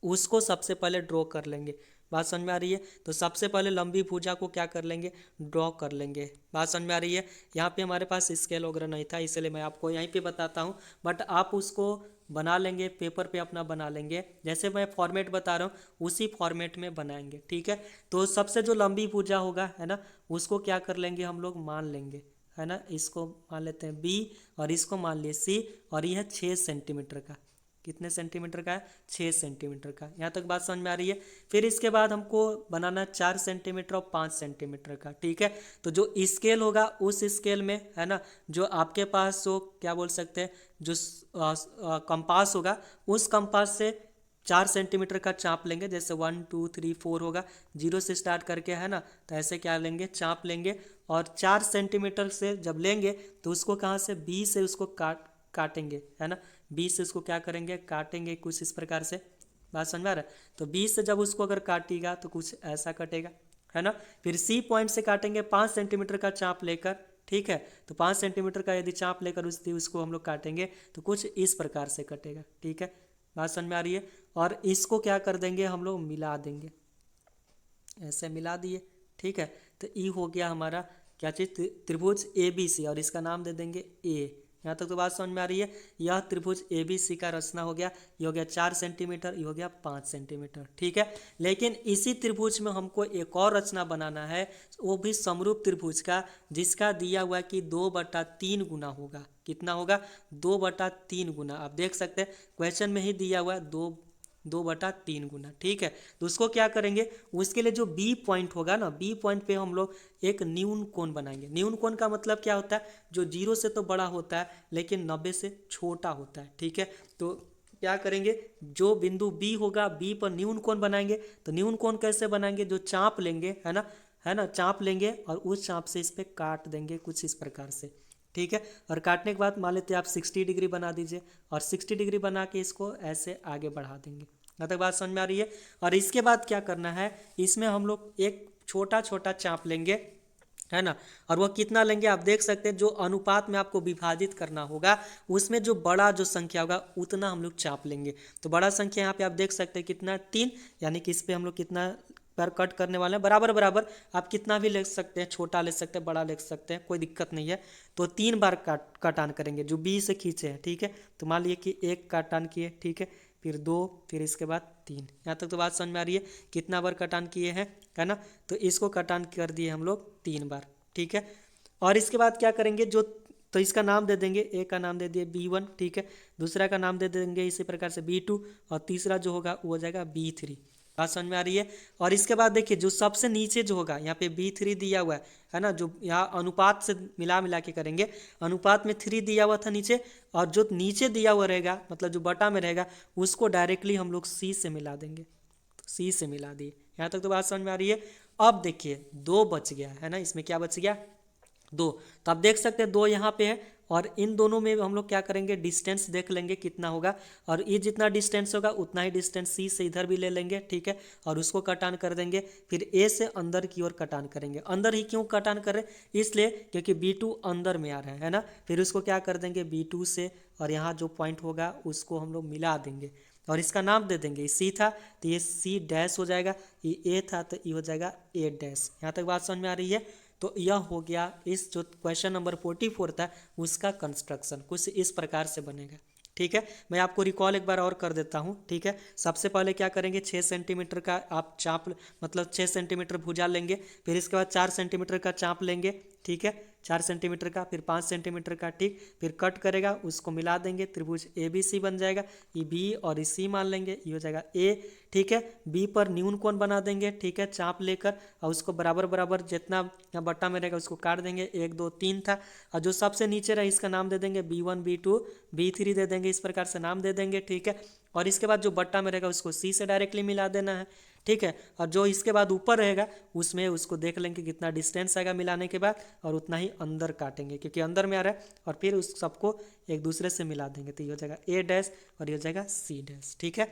उसको सबसे पहले ड्रॉ कर लेंगे। बात समझ में आ रही है। तो सबसे पहले लंबी भुजा को क्या कर लेंगे, ड्रॉ कर लेंगे। बात समझ में आ रही है। यहाँ पे हमारे पास स्केल वगैरह नहीं था, इसलिए मैं आपको यहीं पे बताता हूँ, बट आप उसको बना लेंगे, पेपर पे अपना बना लेंगे, जैसे मैं फॉर्मेट बता रहा हूँ उसी फॉर्मेट में बनाएंगे, ठीक है। तो सबसे जो लंबी भुजा होगा, है ना, उसको क्या कर लेंगे हम लोग मान लेंगे, है ना। इसको मान लेते हैं बी और इसको मान लिए सी, और यह 6 सेंटीमीटर का, कितने सेंटीमीटर का है 6 सेंटीमीटर का। यहाँ तक बात समझ में आ रही है। फिर इसके बाद हमको बनाना 4 सेंटीमीटर और 5 सेंटीमीटर का, ठीक है। तो जो स्केल होगा उस स्केल में, है ना, जो आपके पास जो क्या बोल सकते हैं, जो कंपास होगा उस कंपास से 4 सेंटीमीटर का चाप लेंगे, जैसे 1 2 3 4 होगा, 0 से स्टार्ट करके, है ना। तो ऐसे क्या लेंगे, चाप लेंगे और 4 सेंटीमीटर से जब लेंगे तो उसको कहाँ से बी से उसको काटेंगे, है ना। 20 से उसको क्या करेंगे, काटेंगे कुछ इस प्रकार से। बात समझ में आ रहा है। तो 20 से जब उसको अगर काटेगा तो कुछ ऐसा कटेगा, है ना। फिर सी पॉइंट से काटेंगे 5 सेंटीमीटर का चाप लेकर, ठीक है। तो 5 सेंटीमीटर का यदि चाप लेकर उसको हम लोग काटेंगे तो कुछ इस प्रकार से कटेगा, ठीक है। बात समझ में आ रही है। और इसको क्या कर देंगे हम लोग, मिला देंगे, ऐसे मिला दिए, ठीक है। तो ई हो गया हमारा क्या चीज़, त्रिभुज ए बी सी, और इसका नाम दे देंगे ए। यहाँ तक तो बात समझ में आ रही है। यह त्रिभुज ए बी सी का रचना हो गया, ये हो गया 4 सेंटीमीटर, ये हो गया 5 सेंटीमीटर, ठीक है। लेकिन इसी त्रिभुज में हमको एक और रचना बनाना है, वो भी समरूप त्रिभुज का, जिसका दिया हुआ है कि 2/3 गुना होगा। कितना होगा, 2/3 गुना। आप देख सकते हैं क्वेश्चन में ही दिया हुआ है 2/3 गुना, ठीक है। तो उसको क्या करेंगे, उसके लिए जो बी पॉइंट होगा ना, बी पॉइंट पे हम लोग एक न्यून कोण बनाएंगे। न्यून कोण का मतलब क्या होता है, जो 0 से तो बड़ा होता है लेकिन 90 से छोटा होता है, ठीक है। तो क्या करेंगे, जो बिंदु बी होगा, बी पर न्यून कोण बनाएंगे। तो न्यून कोण कैसे बनाएंगे, जो चाप लेंगे, है ना, चाप लेंगे और उस चाप से इस पे काट देंगे कुछ इस प्रकार से, ठीक है। और काटने के बाद मान लेते हैं आप 60 डिग्री बना दीजिए, और 60 डिग्री बना के इसको ऐसे आगे बढ़ा देंगे। यहाँ तक बात समझ में आ रही है। और इसके बाद क्या करना है, इसमें हम लोग एक छोटा छोटा चाप लेंगे, है ना। और वह कितना लेंगे, आप देख सकते हैं जो अनुपात में आपको विभाजित करना होगा, उसमें जो बड़ा जो संख्या होगा उतना हम लोग चाप लेंगे। तो बड़ा संख्या यहाँ पे आप देख सकते हैं कितना, 3, यानी कि इस पे हम लोग कितना बार कट करने वाले हैं, बराबर बराबर। आप कितना भी ले सकते हैं, छोटा ले सकते हैं, बड़ा ले सकते हैं, कोई दिक्कत नहीं है। तो 3 बार काटान करेंगे जो बी से खींचे हैं, ठीक है। तो मान लीजिए कि 1 काटान किए, ठीक है, फिर 2, फिर इसके बाद 3। यहाँ तक तो बात समझ में आ रही है। कितना बार कटान किए हैं, है ना। तो इसको कटान कर दिए हम लोग 3 बार, ठीक है। और इसके बाद क्या करेंगे, जो तो इसका नाम दे देंगे, ए का नाम दे दिए B1, ठीक है। दूसरा का नाम दे देंगे इसी प्रकार से B2, और तीसरा जो होगा वो हो जाएगा B3। बात समझ में आ रही है। और इसके बाद देखिए जो सबसे नीचे जो होगा, यहाँ पे B3 दिया हुआ है ना, जो यहाँ अनुपात से मिला मिला के करेंगे, अनुपात में 3 दिया हुआ था नीचे, और जो नीचे दिया हुआ रहेगा, मतलब जो बटा में रहेगा, उसको डायरेक्टली हम लोग C से मिला देंगे। तो C से मिला दिए। यहाँ तक तो बात समझ में आ रही है। अब देखिए 2 बच गया, है ना, इसमें क्या बच गया, 2। तो आप देख सकते हैं 2 यहाँ पे है, और इन दोनों में हम लोग क्या करेंगे, डिस्टेंस देख लेंगे कितना होगा, और ये जितना डिस्टेंस होगा उतना ही डिस्टेंस सी से इधर भी ले लेंगे, ठीक है। और उसको कटान कर देंगे, फिर ए से अंदर की ओर कटान करेंगे। अंदर ही क्यों कटान करें, इसलिए क्योंकि B2 अंदर में आ रहा है ना। फिर उसको क्या कर देंगे, B2 से, और यहाँ जो पॉइंट होगा उसको हम लोग मिला देंगे, और इसका नाम दे देंगे। सी था तो ये C डैश हो जाएगा, ये ए था तो ये हो जाएगा A डैश। यहाँ तक बात समझ में आ रही है। तो यह हो गया इस जो क्वेश्चन नंबर 44 था उसका कंस्ट्रक्शन, कुछ इस प्रकार से बनेगा, ठीक है। मैं आपको रिकॉल एक बार और कर देता हूँ, ठीक है। सबसे पहले क्या करेंगे, 6 सेंटीमीटर का आप चाप, मतलब 6 सेंटीमीटर भुजा लेंगे। फिर इसके बाद 4 सेंटीमीटर का चाप लेंगे, ठीक है, 4 सेंटीमीटर का, फिर 5 सेंटीमीटर का, ठीक। फिर कट करेगा, उसको मिला देंगे, त्रिभुज ABC बन जाएगा। ये B और ये C मान लेंगे, ये हो जाएगा A, ठीक है। B पर न्यून कोण बना देंगे, ठीक है, चाप लेकर, और उसको बराबर बराबर जितना यहाँ बट्टा में रहेगा उसको काट देंगे। 1 2 3 था, और जो सबसे नीचे रहा इसका नाम दे देंगे B1 B2 B3 दे देंगे, इस प्रकार से नाम दे देंगे, ठीक है। और इसके बाद जो बट्टा में रहेगा उसको C से डायरेक्टली मिला देना है, ठीक है। और जो इसके बाद ऊपर रहेगा उसमें उसको देख लेंगे कितना डिस्टेंस आएगा मिलाने के बाद, और उतना ही अंदर काटेंगे क्योंकि अंदर में आ रहा है, और फिर उस सबको एक दूसरे से मिला देंगे। तो ये हो जाएगा A डैश और ये हो जाएगा C डैश, ठीक है।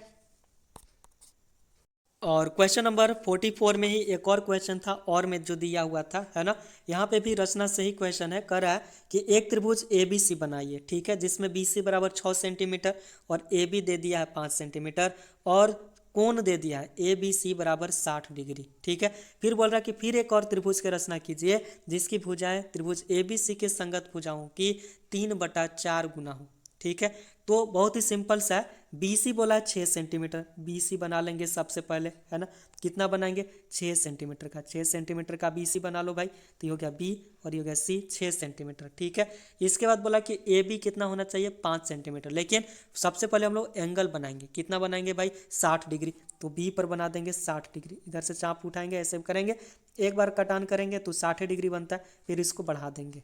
और क्वेश्चन नंबर 44 में ही एक और क्वेश्चन था, और में जो दिया हुआ था, है ना। यहाँ पे भी रचना से ही क्वेश्चन है, कर रहा है कि एक त्रिभुज ABC बनाइए, ठीक है, जिसमें BC बराबर 6 सेंटीमीटर और AB दे दिया है 5 सेंटीमीटर, और कोण दे दिया है ABC बराबर 60 डिग्री, ठीक है। फिर बोल रहा है कि फिर एक और त्रिभुज की रचना कीजिए जिसकी भुजाएं त्रिभुज ABC के संगत भुजाओं की 3/4 गुना हो, ठीक है। तो बहुत ही सिंपल सा है। BC बोला है 6 सेंटीमीटर, BC बना लेंगे सबसे पहले, है ना। कितना बनाएंगे, 6 सेंटीमीटर का, 6 सेंटीमीटर का BC बना लो भाई। तो ये हो गया B और ये हो गया C, 6 सेंटीमीटर, ठीक है। इसके बाद बोला कि AB कितना होना चाहिए, 5 सेंटीमीटर। लेकिन सबसे पहले हम लोग एंगल बनाएंगे, कितना बनाएंगे भाई, 60 डिग्री। तो B पर बना देंगे 60 डिग्री, इधर से चाप उठाएंगे, ऐसे करेंगे, एक बार कटान करेंगे तो 60 डिग्री बनता है। फिर इसको बढ़ा देंगे,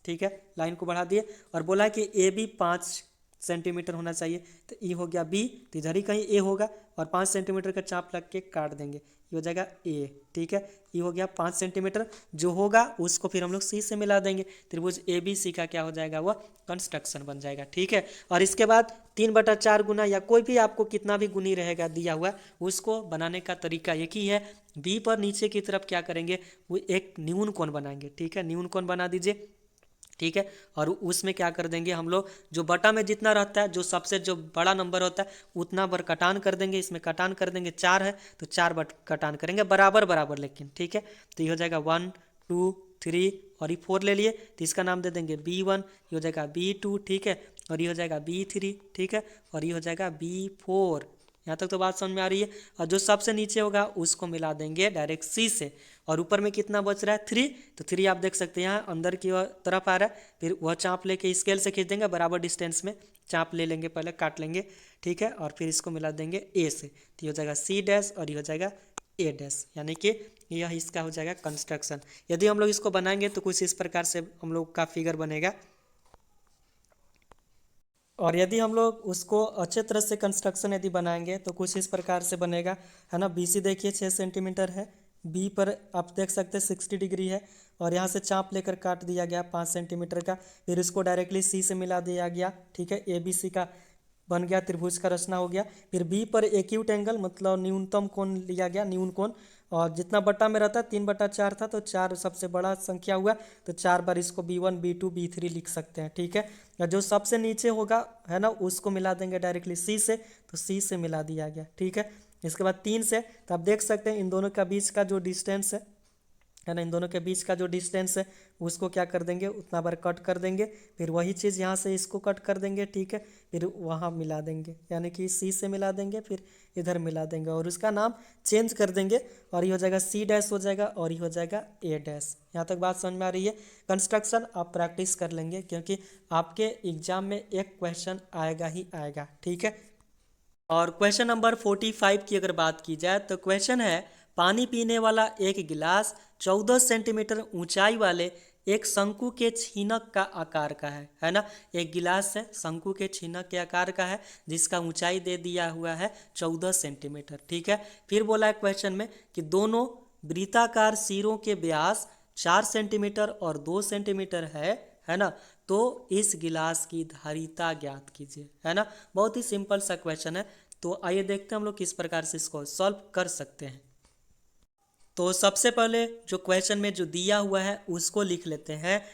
ठीक है, लाइन को बढ़ा दिए, और बोला कि AB 5 सेंटीमीटर होना चाहिए। तो ये हो गया B, तो इधर ही कहीं A होगा, और 5 सेंटीमीटर का चाप लग के काट देंगे, ये हो जाएगा A, ठीक है। ये हो गया 5 सेंटीमीटर, जो होगा उसको फिर हम लोग C से मिला देंगे। त्रिभुज ABC का क्या हो जाएगा, वह कंस्ट्रक्शन बन जाएगा, ठीक है। और इसके बाद 3/4 गुना, या कोई भी आपको कितना भी गुनी रहेगा दिया हुआ, उसको बनाने का तरीका एक ही है। B पर नीचे की तरफ क्या करेंगे, वो एक न्यून कोण बनाएंगे, ठीक है, न्यून कोण बना दीजिए। ठीक है। और उसमें क्या कर देंगे हम लोग, जो बटा में जितना रहता है, जो सबसे जो बड़ा नंबर होता है उतना बार कटान कर देंगे। इसमें कटान कर देंगे, 4 है तो 4 बार कटान करेंगे बराबर बराबर, लेकिन ठीक है। तो ये हो जाएगा 1 2 3 और ये 4 ले लिए तो इसका नाम दे देंगे B1, ये हो जाएगा B2, ठीक है। और ये हो जाएगा B3, ठीक है। और ये हो जाएगा B4। यहाँ तक तो बात समझ में आ रही है। और जो सबसे नीचे होगा उसको मिला देंगे डायरेक्ट C से। और ऊपर में कितना बच रहा है 3, तो 3 आप देख सकते हैं यहाँ अंदर की तरफ आ रहा है। फिर वह चाप लेके स्केल से खींच देंगे बराबर डिस्टेंस में, चाप ले लेंगे पहले, काट लेंगे, ठीक है। और फिर इसको मिला देंगे A से, तो ये हो जाएगा C डैश और ये हो जाएगा A डैश, यानी कि यह इसका हो जाएगा कंस्ट्रक्शन। यदि हम लोग इसको बनाएंगे तो कुछ इस प्रकार से हम लोग का फिगर बनेगा। और यदि हम लोग उसको अच्छे तरह से कंस्ट्रक्शन यदि बनाएंगे तो कुछ इस प्रकार से बनेगा, है ना। BC देखिए 6 सेंटीमीटर है, B पर आप देख सकते हैं 60 डिग्री है, और यहाँ से चाप लेकर काट दिया गया 5 सेंटीमीटर का। फिर इसको डायरेक्टली C से मिला दिया गया, ठीक है। ABC का बन गया, त्रिभुज का रचना हो गया। फिर B पर एक्यूट एंगल मतलब न्यूनतम कोण लिया गया, न्यून कोण। और जितना बटा में रहता है 3/4 था, तो 4 सबसे बड़ा संख्या हुआ, तो 4 बार इसको B1 B2 B3 लिख सकते हैं, ठीक है। और जो सबसे नीचे होगा, है ना, उसको मिला देंगे डायरेक्टली C से, तो C से मिला दिया गया, ठीक है। इसके बाद 3 से, तो आप देख सकते हैं इन दोनों का बीच का जो डिस्टेंस है ना, इन दोनों के बीच का जो डिस्टेंस है उसको क्या कर देंगे, उतना बार कट कर देंगे। फिर वही चीज़ यहाँ से इसको कट कर देंगे, ठीक है। फिर वहाँ मिला देंगे, यानी कि C से मिला देंगे, फिर इधर मिला देंगे और उसका नाम चेंज कर देंगे। और ये हो जाएगा C डैश हो जाएगा और ये हो जाएगा A डैश। यहाँ तक बात समझ में आ रही है। कंस्ट्रक्शन आप प्रैक्टिस कर लेंगे क्योंकि आपके एग्जाम में एक क्वेश्चन आएगा ही आएगा, ठीक है। और क्वेश्चन नंबर 45 की अगर बात की जाए तो क्वेश्चन है, पानी पीने वाला एक गिलास 14 सेंटीमीटर ऊंचाई वाले एक शंकु के छीनक का आकार का है ना। एक गिलास है, शंकु के छीनक के आकार का है, जिसका ऊंचाई दे दिया हुआ है 14 सेंटीमीटर, ठीक है। फिर बोला है क्वेश्चन में कि दोनों वृत्ताकार सिरों के व्यास 4 सेंटीमीटर और 2 सेंटीमीटर है ना। तो इस गिलास की धारिता ज्ञात कीजिए, है ना। बहुत ही सिंपल सा क्वेश्चन है। तो आइए देखते हैं हम लोग किस प्रकार से इसको सॉल्व कर सकते हैं। तो सबसे पहले जो क्वेश्चन में जो दिया हुआ है उसको लिख लेते हैं।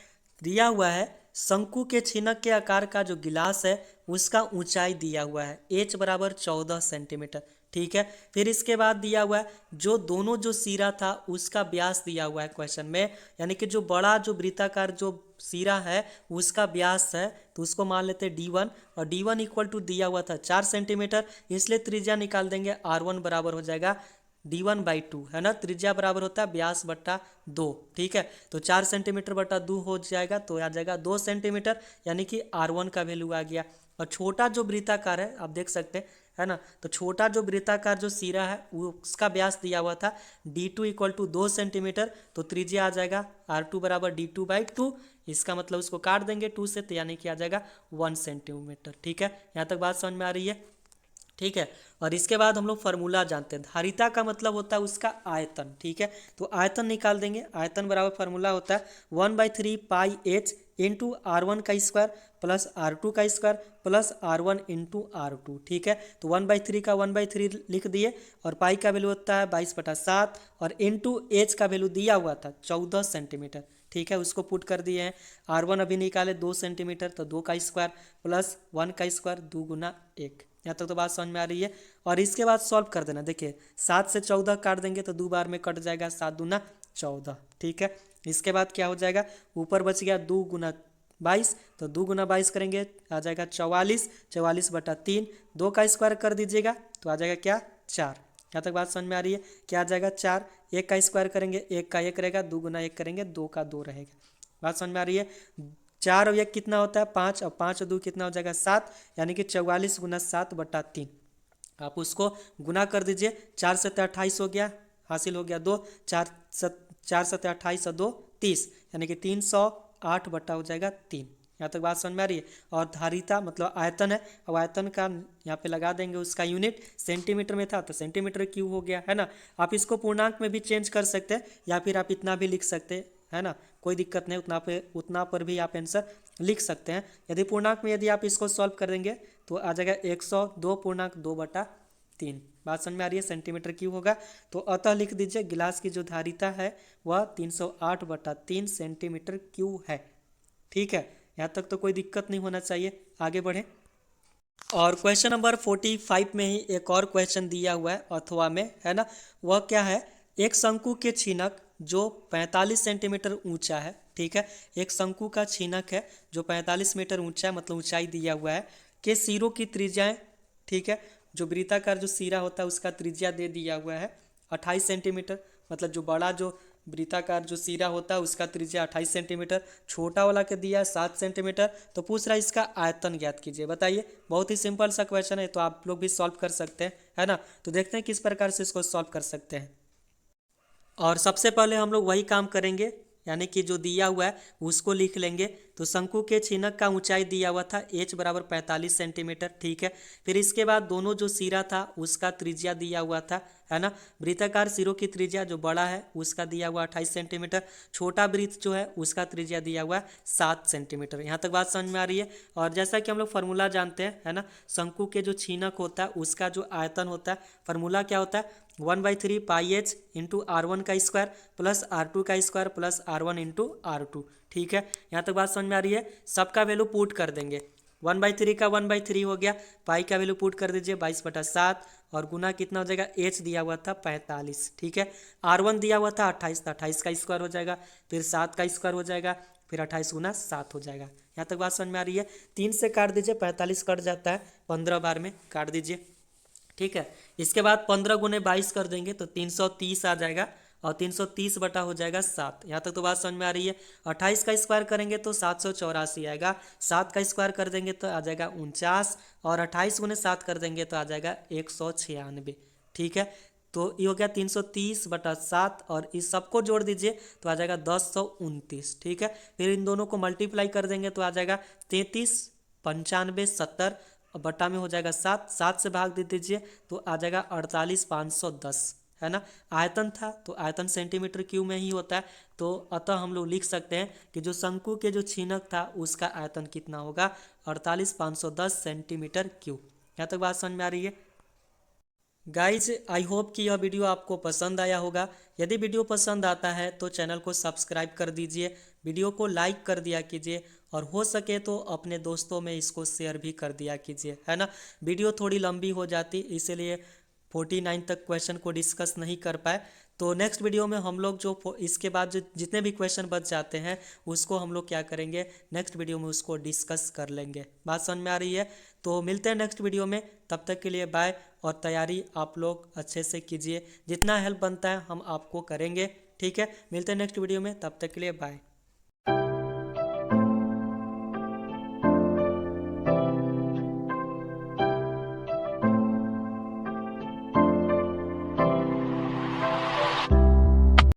दिया हुआ है शंकु के छीनक के आकार का जो गिलास है उसका ऊंचाई दिया हुआ है h बराबर 14 सेंटीमीटर, ठीक है। फिर इसके बाद दिया हुआ है जो दोनों जो सिरा था उसका व्यास दिया हुआ है क्वेश्चन में, यानी कि जो बड़ा जो वृत्ताकार जो सिरा है उसका व्यास है, तो उसको मान लेते हैं D1। और D1 इक्वल टू दिया हुआ था 4 सेंटीमीटर, इसलिए त्रिज्या निकाल देंगे, R1 बराबर हो जाएगा D1/2, है ना। त्रिज्या बराबर होता है व्यास बट्टा 2, ठीक है। तो 4 सेंटीमीटर बट्टा 2 हो जाएगा, तो आ जाएगा 2 सेंटीमीटर, यानी कि R1 का वैल्यू आ गया। और छोटा जो वृत्ताकार है आप देख सकते हैं, है ना। तो छोटा जो वृत्ताकार जो सिरा है उसका व्यास दिया हुआ था D2 इक्वल टू 2 सेंटीमीटर, तो त्रिज्या आ जाएगा R2 बराबर D2/2। इसका मतलब उसको काट देंगे 2 से, तो यानी कि आ जाएगा 1 सेंटीमीटर, ठीक है। यहाँ तक बात समझ में आ रही है, ठीक है। और इसके बाद हम लोग फार्मूला जानते हैं। धारिता का मतलब होता है उसका आयतन, ठीक है। तो आयतन निकाल देंगे। आयतन बराबर फार्मूला होता है 1/3 पाई h इंटू R1 का स्क्वायर प्लस R2 का square plus R1 into R2, ठीक है। तो 1/3 का 1/3 लिख दिए, और पाई का वैल्यू होता है 22/7, और इंटू एच का वैल्यू दिया हुआ था 14 सेंटीमीटर, ठीक है। उसको पुट कर दिए हैं। R1 अभी निकाले 2 सेंटीमीटर, तो 2 का स्क्वायर प्लस 1 का स्क्वायर, 2 गुना 1। यहाँ तक तो बात समझ में आ रही है। और इसके बाद सॉल्व कर देना। देखिए 7 से 14 काट देंगे तो 2 बार में कट जाएगा, 7 दूना 14, ठीक है। इसके बाद क्या हो जाएगा, ऊपर बच गया 2 गुना 22, तो 2 गुना 22 करेंगे आ जाएगा 44, 44/3, 2 का स्क्वायर कर दीजिएगा तो आ जाएगा क्या 4। यहाँ तक बात समझ में आ रही है। क्या आ जाएगा 4, 1 का स्क्वायर करेंगे 1 का 1 रहेगा, 2 गुना 1 करेंगे 2 का 2 रहेगा। बात समझ में आ रही है। 4 और 1 कितना होता है 5, और 5 और 2 कितना हो जाएगा 7, यानी कि 44 गुना 7/3। आप उसको गुना कर दीजिए, 4 7 28 हो गया, हासिल हो गया 2, 4 7 28 और 2 30, यानी कि 308 बटा हो जाएगा 3। यहाँ तक बात समझ में आ रही है। और धारिता मतलब आयतन है, अब आयतन का यहाँ पे लगा देंगे, उसका यूनिट सेंटीमीटर में था तो सेंटीमीटर क्यूब हो गया, है ना। आप इसको पूर्णांक में भी चेंज कर सकते हैं, या फिर आप इतना भी लिख सकते हैं, है ना। कोई दिक्कत नहीं, उतना पर भी आप आंसर लिख सकते हैं। यदि पूर्णांक में यदि आप इसको सॉल्व कर देंगे तो आ जाएगा 102.2/3। बात समझ में आ रही है। सेंटीमीटर क्यूब होगा, तो अतः लिख दीजिए गिलास की जो धारिता है वह 308/3 सेंटीमीटर क्यूब है। ठीक है, यहाँ तक तो कोई दिक्कत नहीं होना चाहिए। आगे बढ़ें। और क्वेश्चन नंबर 45 में ही एक और क्वेश्चन दिया हुआ है अथवा में, है ना। वह क्या है, एक शंकु के छीनक जो 45 सेंटीमीटर ऊंचा है, ठीक है, एक शंकु का छीनक है जो 45 मीटर ऊंचा है, मतलब ऊंचाई दिया हुआ है, के सिरों की त्रिज्याएं, ठीक है, जो वृत्ताकार जो सिरा होता है उसका त्रिज्या दे दिया हुआ है 28 सेंटीमीटर, मतलब जो बड़ा जो वृत्ताकार जो सिरा होता है उसका त्रिज्या 28 सेंटीमीटर, छोटा वाला के दिया है 7 सेंटीमीटर। तो पूछ रहा है इसका आयतन ज्ञात कीजिए। बताइए, बहुत ही सिंपल सा क्वेश्चन है, तो आप लोग भी सॉल्व कर सकते हैं, है ना। तो देखते हैं किस प्रकार से इसको सॉल्व कर सकते हैं। और सबसे पहले हम लोग वही काम करेंगे, यानी कि जो दिया हुआ है उसको लिख लेंगे। तो शंकु के छीनक का ऊंचाई दिया हुआ था h बराबर 45 सेंटीमीटर, ठीक है। फिर इसके बाद दोनों जो सिरा था उसका त्रिज्या दिया हुआ था, है ना। वृत्ताकार सिरों की त्रिज्या जो बड़ा है उसका दिया हुआ 28 सेंटीमीटर, छोटा वृत्त जो है उसका त्रिज्या दिया हुआ है 7 सेंटीमीटर। यहाँ तक बात समझ में आ रही है। और जैसा कि हम लोग फार्मूला जानते हैं, है ना, शंकु के जो छीनक होता है उसका जो आयतन होता है, फार्मूला क्या होता है, 1/3 पाई एच इंटू R1 का स्क्वायर प्लस R2 का square plus R1 into R2, ठीक है। यहाँ तक बात समझ में आ रही है। सबका वैल्यू पुट कर देंगे, 1/3 का 1/3 हो गया, पाई का वैल्यू पुट कर दीजिए 22/7, और गुना कितना हो जाएगा, एच दिया हुआ था 45, ठीक है। R1 दिया हुआ था 28, तो 28 का स्क्वायर हो जाएगा, फिर 7 का स्क्वायर हो जाएगा, फिर 28 गुना 7 हो जाएगा। यहाँ तक बात समझ में आ रही है। 3 से काट दीजिए, 45 कट जाता है, 15 बार में काट दीजिए, ठीक है। इसके बाद 15 गुने 22 कर देंगे तो 330 आ जाएगा, और 330 बटा हो जाएगा 7। यहाँ तक तो बात समझ में आ रही है। 28 का स्क्वायर करेंगे तो 784 आएगा, 7 का स्क्वायर कर देंगे तो आ जाएगा 49, और 28 गुने 7 कर देंगे तो आ जाएगा 196, ठीक है। तो ये हो गया 330/7, और इस सबको जोड़ दीजिए तो आ जाएगा 1029, ठीक है। फिर इन दोनों को मल्टीप्लाई कर देंगे तो आ जाएगा 33, 95, 70, और बटा में हो जाएगा 7, 7 से भाग दे दीजिए तो आ जाएगा 48,510, है ना। आयतन था तो आयतन सेंटीमीटर क्यूब में ही होता है, तो अतः हम लोग लिख सकते हैं कि जो शंकु के जो छीनक था उसका आयतन कितना होगा, 48,510 सेंटीमीटर क्यूब। यहाँ तक बात समझ में आ रही है। गाइज, आई होप कि यह वीडियो आपको पसंद आया होगा। यदि वीडियो पसंद आता है तो चैनल को सब्सक्राइब कर दीजिए, वीडियो को लाइक कर दिया कीजिए, और हो सके तो अपने दोस्तों में इसको शेयर भी कर दिया कीजिए, है ना। वीडियो थोड़ी लंबी हो जाती इसीलिए 49 तक क्वेश्चन को डिस्कस नहीं कर पाए। तो नेक्स्ट वीडियो में हम लोग जो इसके बाद जो जितने भी क्वेश्चन बच जाते हैं उसको हम लोग क्या करेंगे, नेक्स्ट वीडियो में उसको डिस्कस कर लेंगे। बात समझ में आ रही है। तो मिलते हैं नेक्स्ट वीडियो में, तब तक के लिए बाय। और तैयारी आप लोग अच्छे से कीजिए, जितना हेल्प बनता है हम आपको करेंगे, ठीक है। मिलते हैं नेक्स्ट वीडियो में, तब तक के लिए बाय।